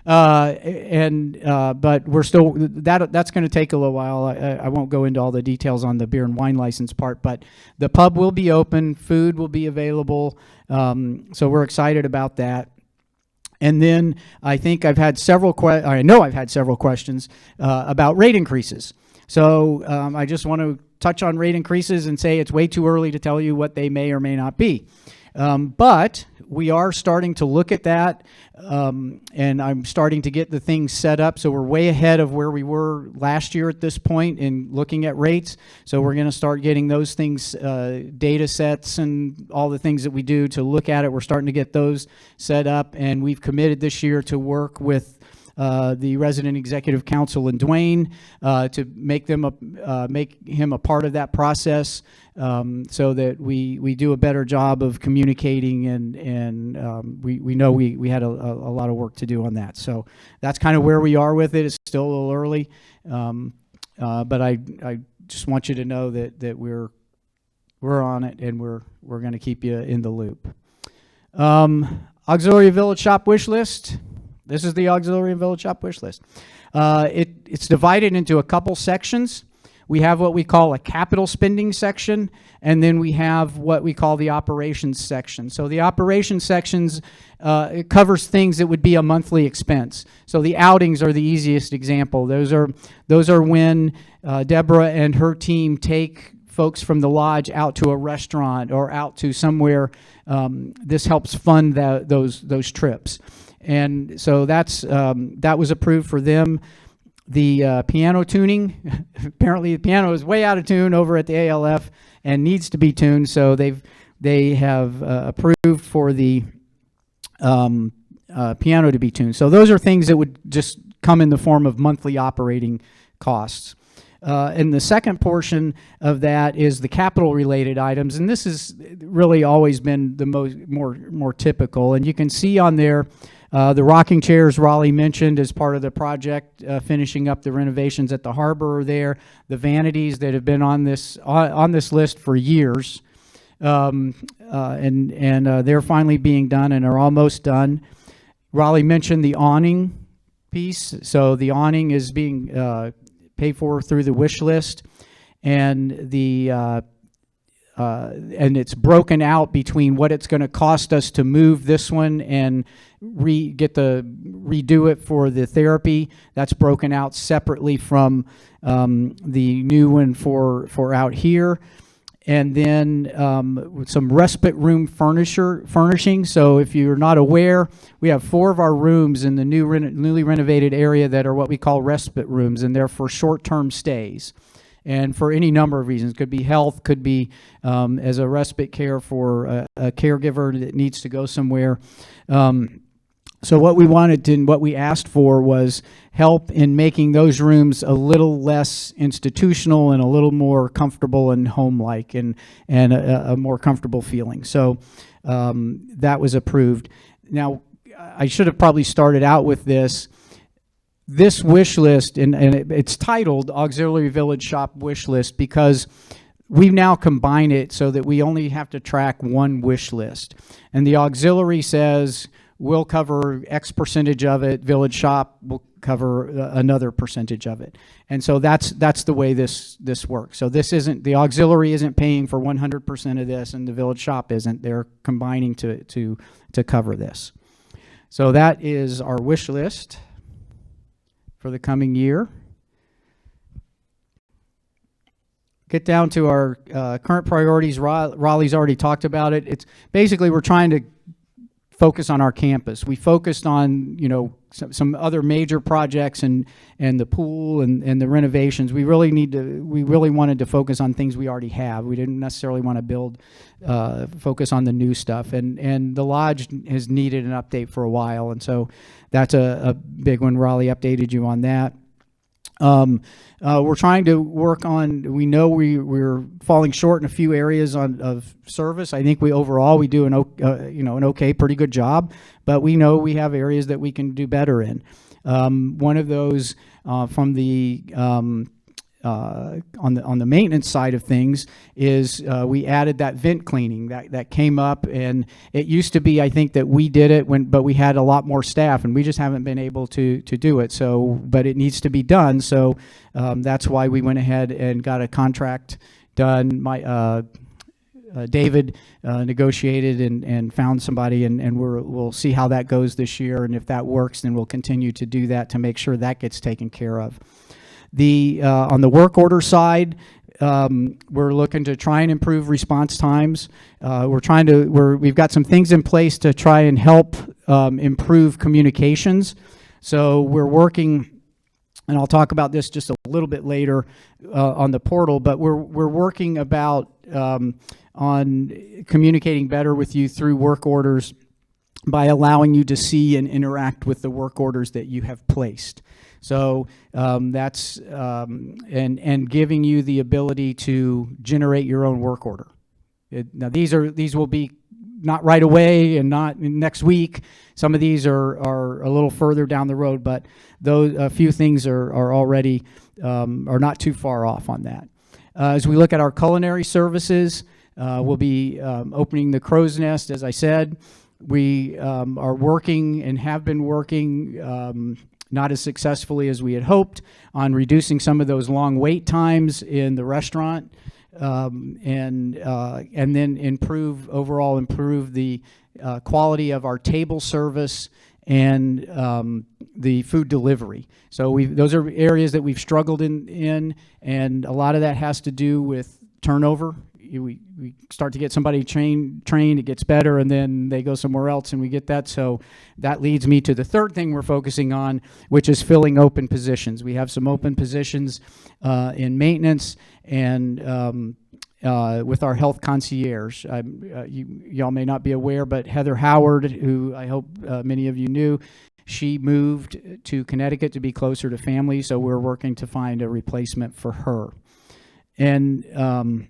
But we're still, that's going to take a little while. I won't go into all the details on the beer and wine license part, but the pub will be open, food will be available. So we're excited about that. And then I think I know I've had several questions about rate increases. So I just want to touch on rate increases and say it's way too early to tell you what they may or may not be. But we are starting to look at that, and I'm starting to get the things set up. So we're way ahead of where we were last year at this point in looking at rates. So we're going to start getting those things, data sets and all the things that we do to look at it. We're starting to get those set up, and we've committed this year to work with the resident executive council and Dwayne to make him a part of that process, so that we do a better job of communicating, and we know we had a lot of work to do on that. So that's kind of where we are with it. It's still a little early, but I just want you to know that we're on it, and we're going to keep you in the loop. Auxiliary Village Shop wish list. This is the Auxiliary Village Shop wish list. It's divided into a couple sections. We have what we call a capital spending section, and then we have what we call the operations section. So the operations sections, it covers things that would be a monthly expense. So the outings are the easiest example. Those are when Deborah and her team take folks from the lodge out to a restaurant or out to somewhere. This helps fund those trips. And so that was approved for them. The piano tuning, apparently the piano is way out of tune over at the ALF and needs to be tuned. So they have approved for the piano to be tuned. So those are things that would just come in the form of monthly operating costs. And the second portion of that is the capital related items, and this has really always been the more typical. And you can see on there the rocking chairs Raleigh mentioned as part of the project, finishing up the renovations at the harbor are there. The vanities that have been on this list for years, and they're finally being done and are almost done. Raleigh mentioned the awning piece, so the awning is being pay for through the wish list, and and it's broken out between what it's going to cost us to move this one and redo it for the therapy. That's broken out separately from the new one for out here. And then some respite room furnishing. So if you're not aware, we have 4 of our rooms in the newly renovated area that are what we call respite rooms, and they're for short-term stays. And for any number of reasons, could be health, could be as a respite care for a caregiver that needs to go somewhere. So what we wanted to, and what we asked for was help in making those rooms a little less institutional and a little more comfortable and home-like and a more comfortable feeling. So that was approved. Now, I should have probably started out with this. This wish list, and it's titled Auxiliary Village Shop Wish List because we now combine it so that we only have to track one wish list. And the auxiliary says, we'll cover X percentage of it. Village Shop will cover another percentage of it. And so that's the way this works. So this isn't, the auxiliary isn't paying for 100% of this, and the Village Shop isn't. They're combining to cover this. So that is our wish list for the coming year. Get down to our current priorities. Raleigh's already talked about it. It's basically we're trying to focus on our campus. We focused on, some other major projects and the pool and the renovations. We really wanted to focus on things we already have. We didn't necessarily want to focus on the new stuff. And the lodge has needed an update for a while, and so that's a big one. Raleigh updated you on that. We're trying to work on, we know we're falling short in a few areas of service. I think we do an okay, pretty good job, but we know we have areas that we can do better in. One of those from the on the maintenance side of things is we added that vent cleaning that came up, and it used to be, I think, that we did it but we had a lot more staff, and we just haven't been able to do it. So, but it needs to be done. So that's why we went ahead and got a contract done. David negotiated and found somebody, and we'll see how that goes this year. And if that works, then we'll continue to do that to make sure that gets taken care of. On the work order side, we're looking to try and improve response times. We've got some things in place to try and help improve communications. So we're working, and I'll talk about this just a little bit later on the portal, but we're working about on communicating better with you through work orders by allowing you to see and interact with the work orders that you have placed. So that's and giving you the ability to generate your own work order. Now these will be not right away and not next week. Some of these are a little further down the road, but those a few things are already are not too far off on that. As we look at our culinary services, we'll be opening the Crow's Nest, as I said. We are working and have been working not as successfully as we had hoped on reducing some of those long wait times in the restaurant, and then improve the quality of our table service and the food delivery. So those are areas that we've struggled in, and a lot of that has to do with turnover. We start to get somebody trained, it gets better, and then they go somewhere else, and we get that. So that leads me to the third thing we're focusing on, which is filling open positions. We have some open positions in maintenance and with our health concierge. Y'all may not be aware, but Heather Howard, who I hope many of you knew, she moved to Connecticut to be closer to family, so we're working to find a replacement for her. And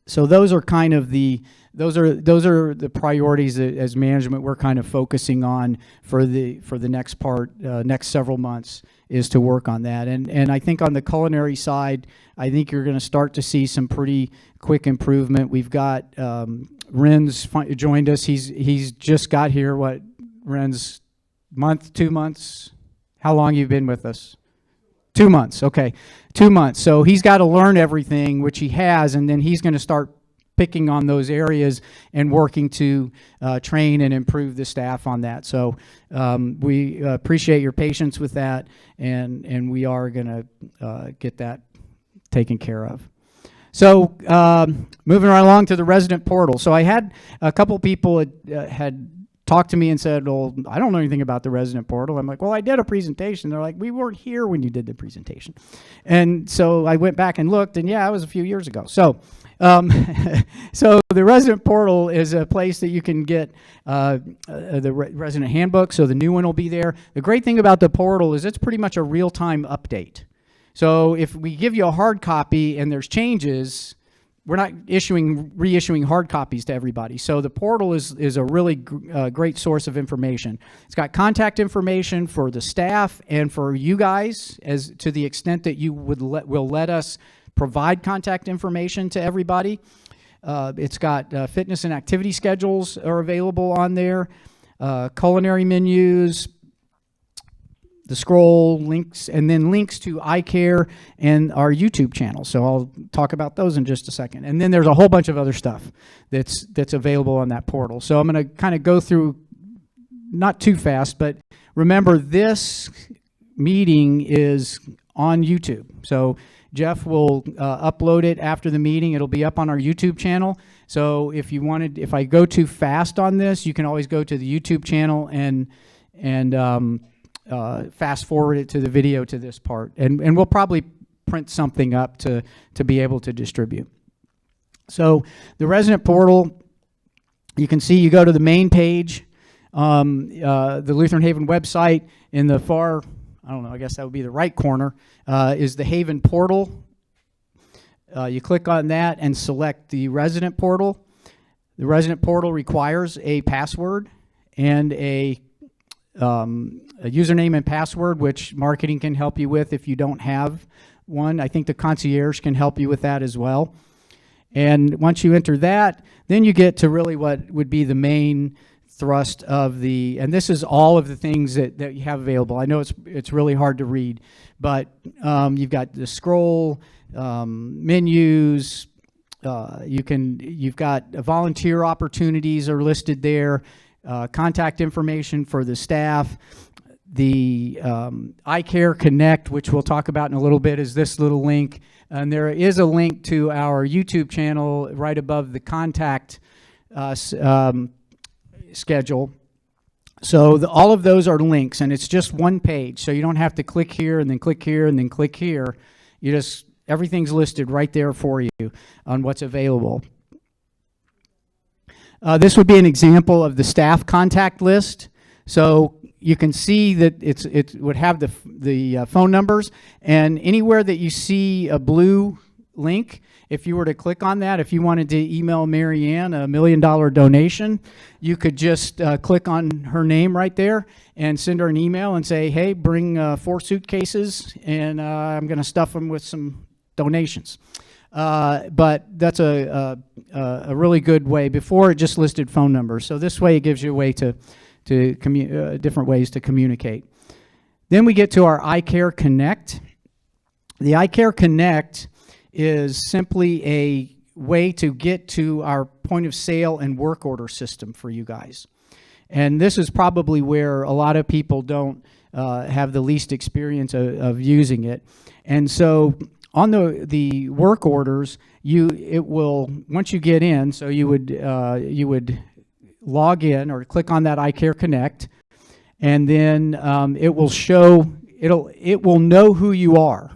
so those are kind of those are the priorities that, as management, we're kind of focusing on for the next next several months, is to work on that. And I think on the culinary side, I think you're going to start to see some pretty quick improvement. We've got Ren's joined us. He's just got here. What, Ren's, month, 2 months? How long you've been with us? 2 months, okay. 2 months. So he's got to learn everything, which he has, and then he's going to start picking on those areas and working to train and improve the staff on that. So we appreciate your patience with that, and we are going to get that taken care of. So moving right along to the resident portal. So I had a couple people had talked to me and said, well, I don't know anything about the resident portal. I'm like, well, I did a presentation. They're like, we weren't here when you did the presentation. And so I went back and looked, and yeah, it was a few years ago. So so the resident portal is a place that you can get the resident handbook. So the new one will be there. The great thing about the portal is it's pretty much a real-time update. So if we give you a hard copy and there's changes, we're not reissuing hard copies to everybody. So the portal is a really great source of information. It's got contact information for the staff and for you guys, as to the extent that you will let us provide contact information to everybody. It's got fitness and activity schedules are available on there, culinary menus, the scroll links, and then links to iCare and our YouTube channel. So I'll talk about those in just a second. And then there's a whole bunch of other stuff that's available on that portal. So I'm going to kind of go through, not too fast, but remember this meeting is on YouTube. So Jeff will upload it after the meeting. It'll be up on our YouTube channel. So if I go too fast on this, you can always go to the YouTube channel and fast forward it to the video to this part, and we'll probably print something up to be able to distribute. So the resident portal, you can see, you go to the main page, the Lutheran Haven website. In the far, I don't know, I guess that would be the right corner, is the Haven portal. You click on that and select the resident portal. The resident portal requires a password and a username and password, which marketing can help you with if you don't have one. I think the concierge can help you with that as well. And once you enter that, then you get to really what would be the main thrust of the, and this is all of the things that you have available. I know it's really hard to read, but you've got the scroll, menus, you've got volunteer opportunities are listed there. Contact information for the staff. The iCare Connect, which we'll talk about in a little bit, is this little link. And there is a link to our YouTube channel right above the contact schedule. So all of those are links, and it's just one page. So you don't have to click here and then click here and then click here. Everything's listed right there for you on what's available. This would be an example of the staff contact list. So you can see that it would have the phone numbers, and anywhere that you see a blue link, if you were to click on that, if you wanted to email Marianne $1 million donation, you could just click on her name right there and send her an email and say, hey, bring 4 suitcases, and I'm going to stuff them with some donations. But that's a really good way. Before, it just listed phone numbers. So this way it gives you a way to different ways to communicate. Then we get to our iCare Connect. The iCare Connect is simply a way to get to our point of sale and work order system for you guys. And this is probably where a lot of people don't have the least experience of using it. And so on the work orders, it will, once you get in, so you would log in or click on that iCare Connect, and then it will know who you are,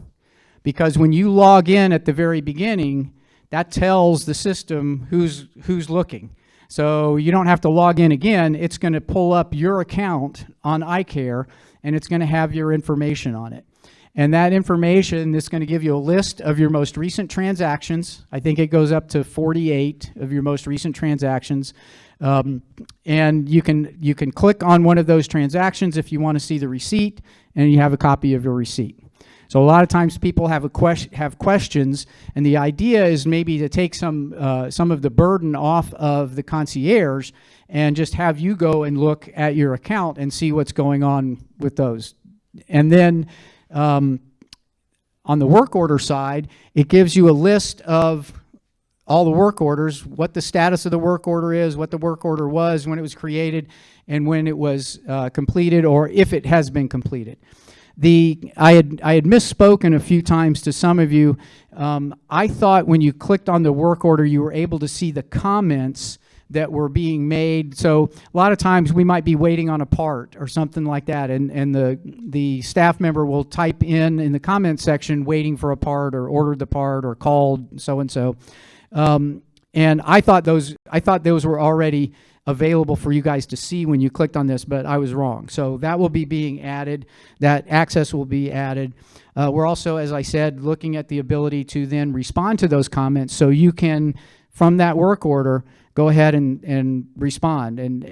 because when you log in at the very beginning, that tells the system who's looking. So you don't have to log in again. It's going to pull up your account on iCare, and it's going to have your information on it. And that information is going to give you a list of your most recent transactions. I think it goes up to 48 of your most recent transactions. And you can click on one of those transactions if you want to see the receipt, and you have a copy of your receipt. So a lot of times people have questions, and the idea is maybe to take some of the burden off of the concierge and just have you go and look at your account and see what's going on with those. And then on the work order side, it gives you a list of all the work orders, what the status of the work order is, what the work order was, when it was created, and when it was completed, or if it has been completed. I had misspoken a few times to some of you. I thought when you clicked on the work order, you were able to see the comments that were being made. So a lot of times we might be waiting on a part or something like that, and the staff member will type in the comment section waiting for a part, or ordered the part, or called so and so. And I thought those were already available for you guys to see when you clicked on this, but I was wrong. So that will be being added. That access will be added. We're also, as I said, looking at the ability to then respond to those comments, so you can, from that work order, go ahead and respond. And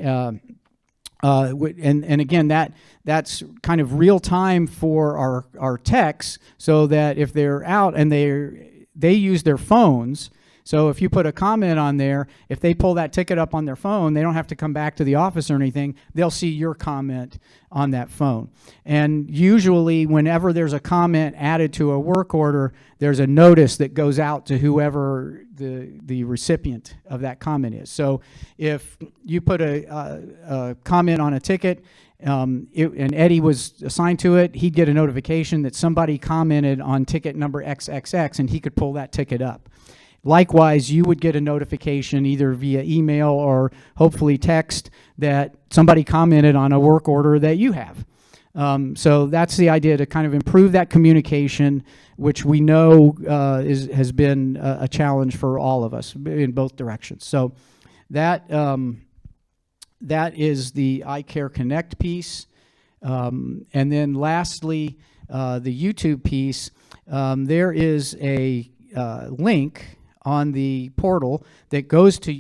again, that's kind of real time for our techs, so that if they're out and they use their phones. So if you put a comment on there, if they pull that ticket up on their phone, they don't have to come back to the office or anything. They'll see your comment on that phone. And usually whenever there's a comment added to a work order, there's a notice that goes out to whoever the recipient of that comment is. So if you put a comment on a ticket, and Eddie was assigned to it, he'd get a notification that somebody commented on ticket number XXX, and he could pull that ticket up. Likewise, you would get a notification either via email or hopefully text that somebody commented on a work order that you have. So that's the idea, to kind of improve that communication, which we know has been a challenge for all of us in both directions. So that is the iCare Connect piece. And then lastly, the YouTube piece. There is a link on the portal that goes to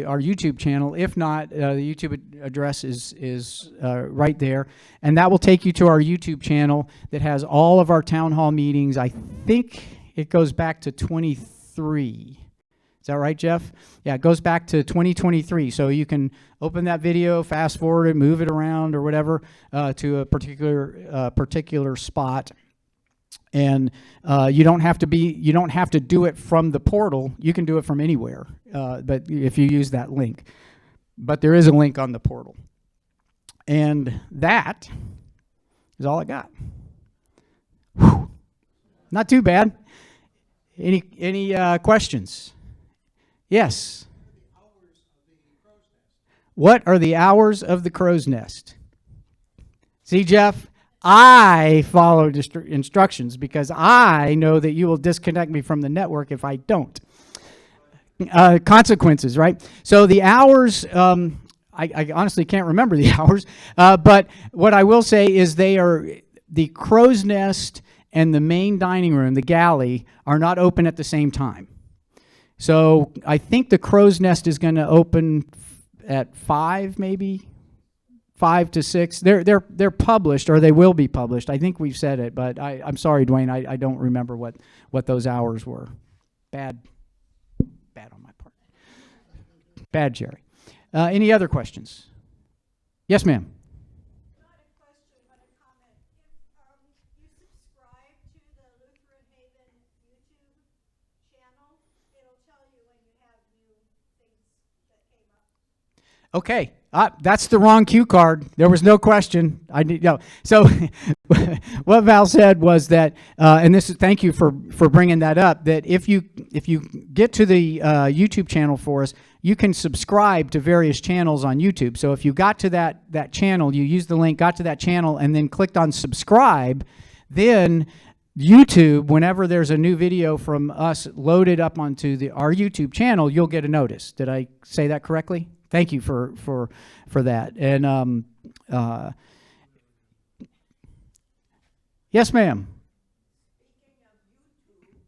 our YouTube channel. If not, the YouTube address is right there, and that will take you to our YouTube channel that has all of our town hall meetings. I think it goes back to 23. Is that right, Jeff? Yeah, it goes back to 2023. So you can open that video, fast forward it, move it around or whatever to a particular spot. And you don't have to do it from the portal. You can do it from anywhere, but if you use that link. But there is a link on the portal. And that is all I got. Whew. Not too bad. Any questions? Yes. What are the hours of the crow's nest? See, Jeff? I follow instructions because I know that you will disconnect me from the network if I don't. Consequences, right? So the hours, I honestly can't remember the hours, but what I will say is they are, the crow's nest and the main dining room, the galley, are not open at the same time. So I think the crow's nest is going to open at 5 maybe. 5 to 6. They're published, or they will be published. I think we've said it, but I'm sorry, Dwayne. I don't remember what those hours were. Bad on my part. Bad, Jerry. Any other questions? Yes, ma'am. Not a question, but a comment. If you subscribe to the Lutheran Haven YouTube channel, it'll tell you when you have new things that came up. Okay. That's the wrong cue card. There was no question. So what Val said was that, and this is, thank you for bringing that up, that if you get to the YouTube channel for us, you can subscribe to various channels on YouTube. So if you got to that channel, you used the link, got to that channel, and then clicked on subscribe, then YouTube, whenever there's a new video from us loaded up onto our YouTube channel, you'll get a notice. Did I say that correctly? Thank you for that. And yes, ma'am. Speaking of YouTube,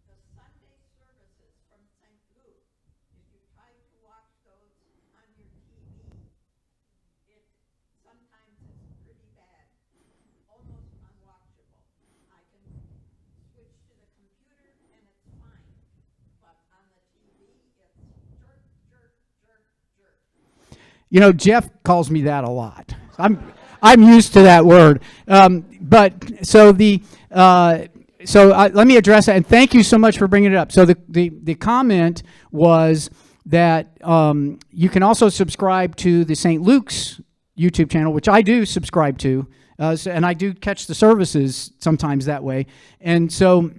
the Sunday services from St. Luke, if you try to watch those on your TV, sometimes it's pretty bad, almost unwatchable. I can switch to the computer and it's fine, but on the TV, it's jerk, jerk, jerk, jerk. You know, Jeff calls me that a lot. I'm used to that word. But so let me address that, and thank you so much for bringing it up. So the comment was that you can also subscribe to the St. Luke's YouTube channel, which I do subscribe to, and I do catch the services sometimes that way. And so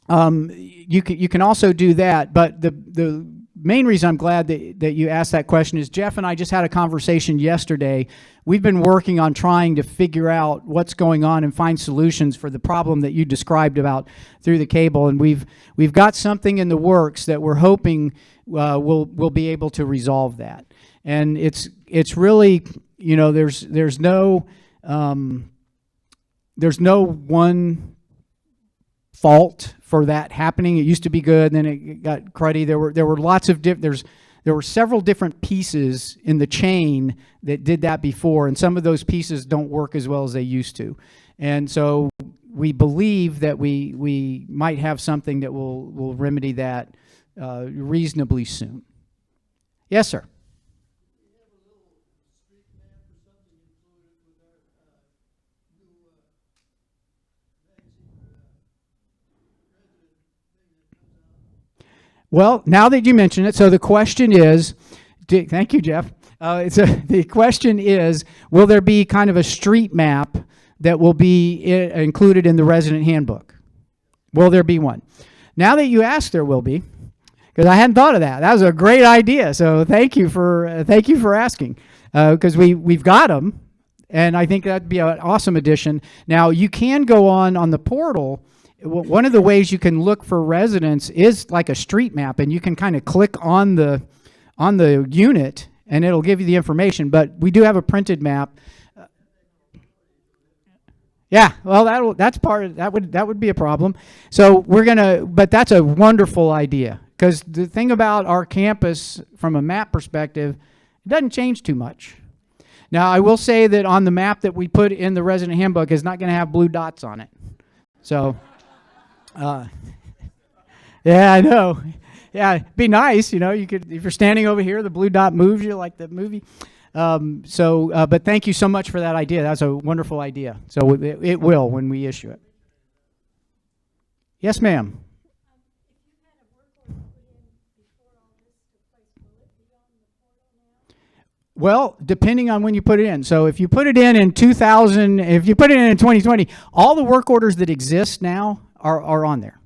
you can also do that. But the main reason I'm glad that you asked that question is Jeff and I just had a conversation yesterday. We've been working on trying to figure out what's going on and find solutions for the problem that you described about through the cable. And we've got something in the works that we're hoping we'll be able to resolve that. And it's really, you know, there's no one fault for that happening. It used to be good, then it got cruddy. There were lots of there were several different pieces in the chain that did that before, and some of those pieces don't work as well as they used to. And so we believe that we might have something that will remedy that reasonably soon. Yes, sir. Well, now that you mention it, so the question is, thank you, Jeff. The question is, will there be kind of a street map that will be included in the resident handbook? Will there be one? Now that you asked, there will be, because I hadn't thought of that. That was a great idea. So thank you for asking, because we've got them, and I think that'd be an awesome addition. Now you can go on the portal. One of the ways you can look for residents is like a street map, and you can kind of click on the unit, and it'll give you the information. But we do have a printed map. Yeah, well, that would be a problem. So but that's a wonderful idea, because the thing about our campus from a map perspective, it doesn't change too much. Now, I will say that on the map that we put in the resident handbook is not going to have blue dots on it. So. Yeah, I know. Yeah, it'd be nice, you know. You could, if you're standing over here, the blue dot moves you like the movie. But thank you so much for that idea. That's a wonderful idea. So it will when we issue it. Yes, ma'am. Well, depending on when you put it in. So if you put it in 2000, if you put it in 2020, all the work orders that exist now are on there,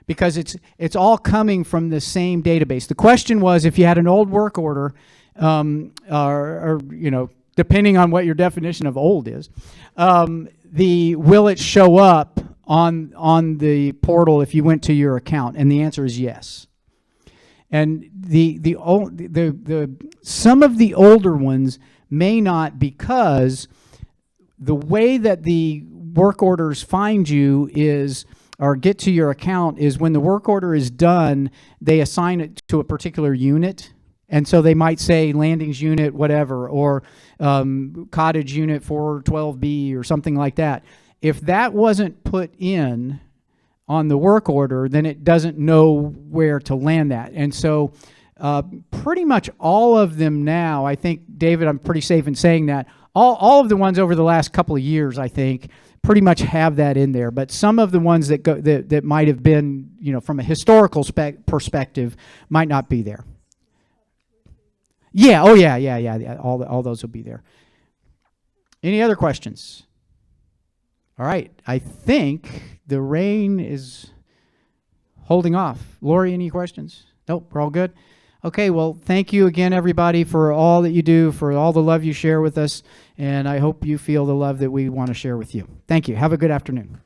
because it's all coming from the same database. The question was, if you had an old work order, or you know, depending on what your definition of old is, will it show up on the portal if you went to your account? And the answer is yes. And some of the older ones may not, because the way that the work orders find you or get to your account is when the work order is done, they assign it to a particular unit. And so they might say landings unit, whatever, or cottage unit 412B or something like that. If that wasn't put in on the work order, then it doesn't know where to land that. And so pretty much all of them now, I think, David, I'm pretty safe in saying that, all of the ones over the last couple of years, I think, pretty much have that in there. But some of the ones that might have been, you know, from a historical perspective, might not be there. Yeah, oh yeah. All those will be there. Any other questions? All right, I think the rain is holding off. Lori, any questions? Nope, we're all good. Okay, well, thank you again, everybody, for all that you do, for all the love you share with us, and I hope you feel the love that we want to share with you. Thank you. Have a good afternoon.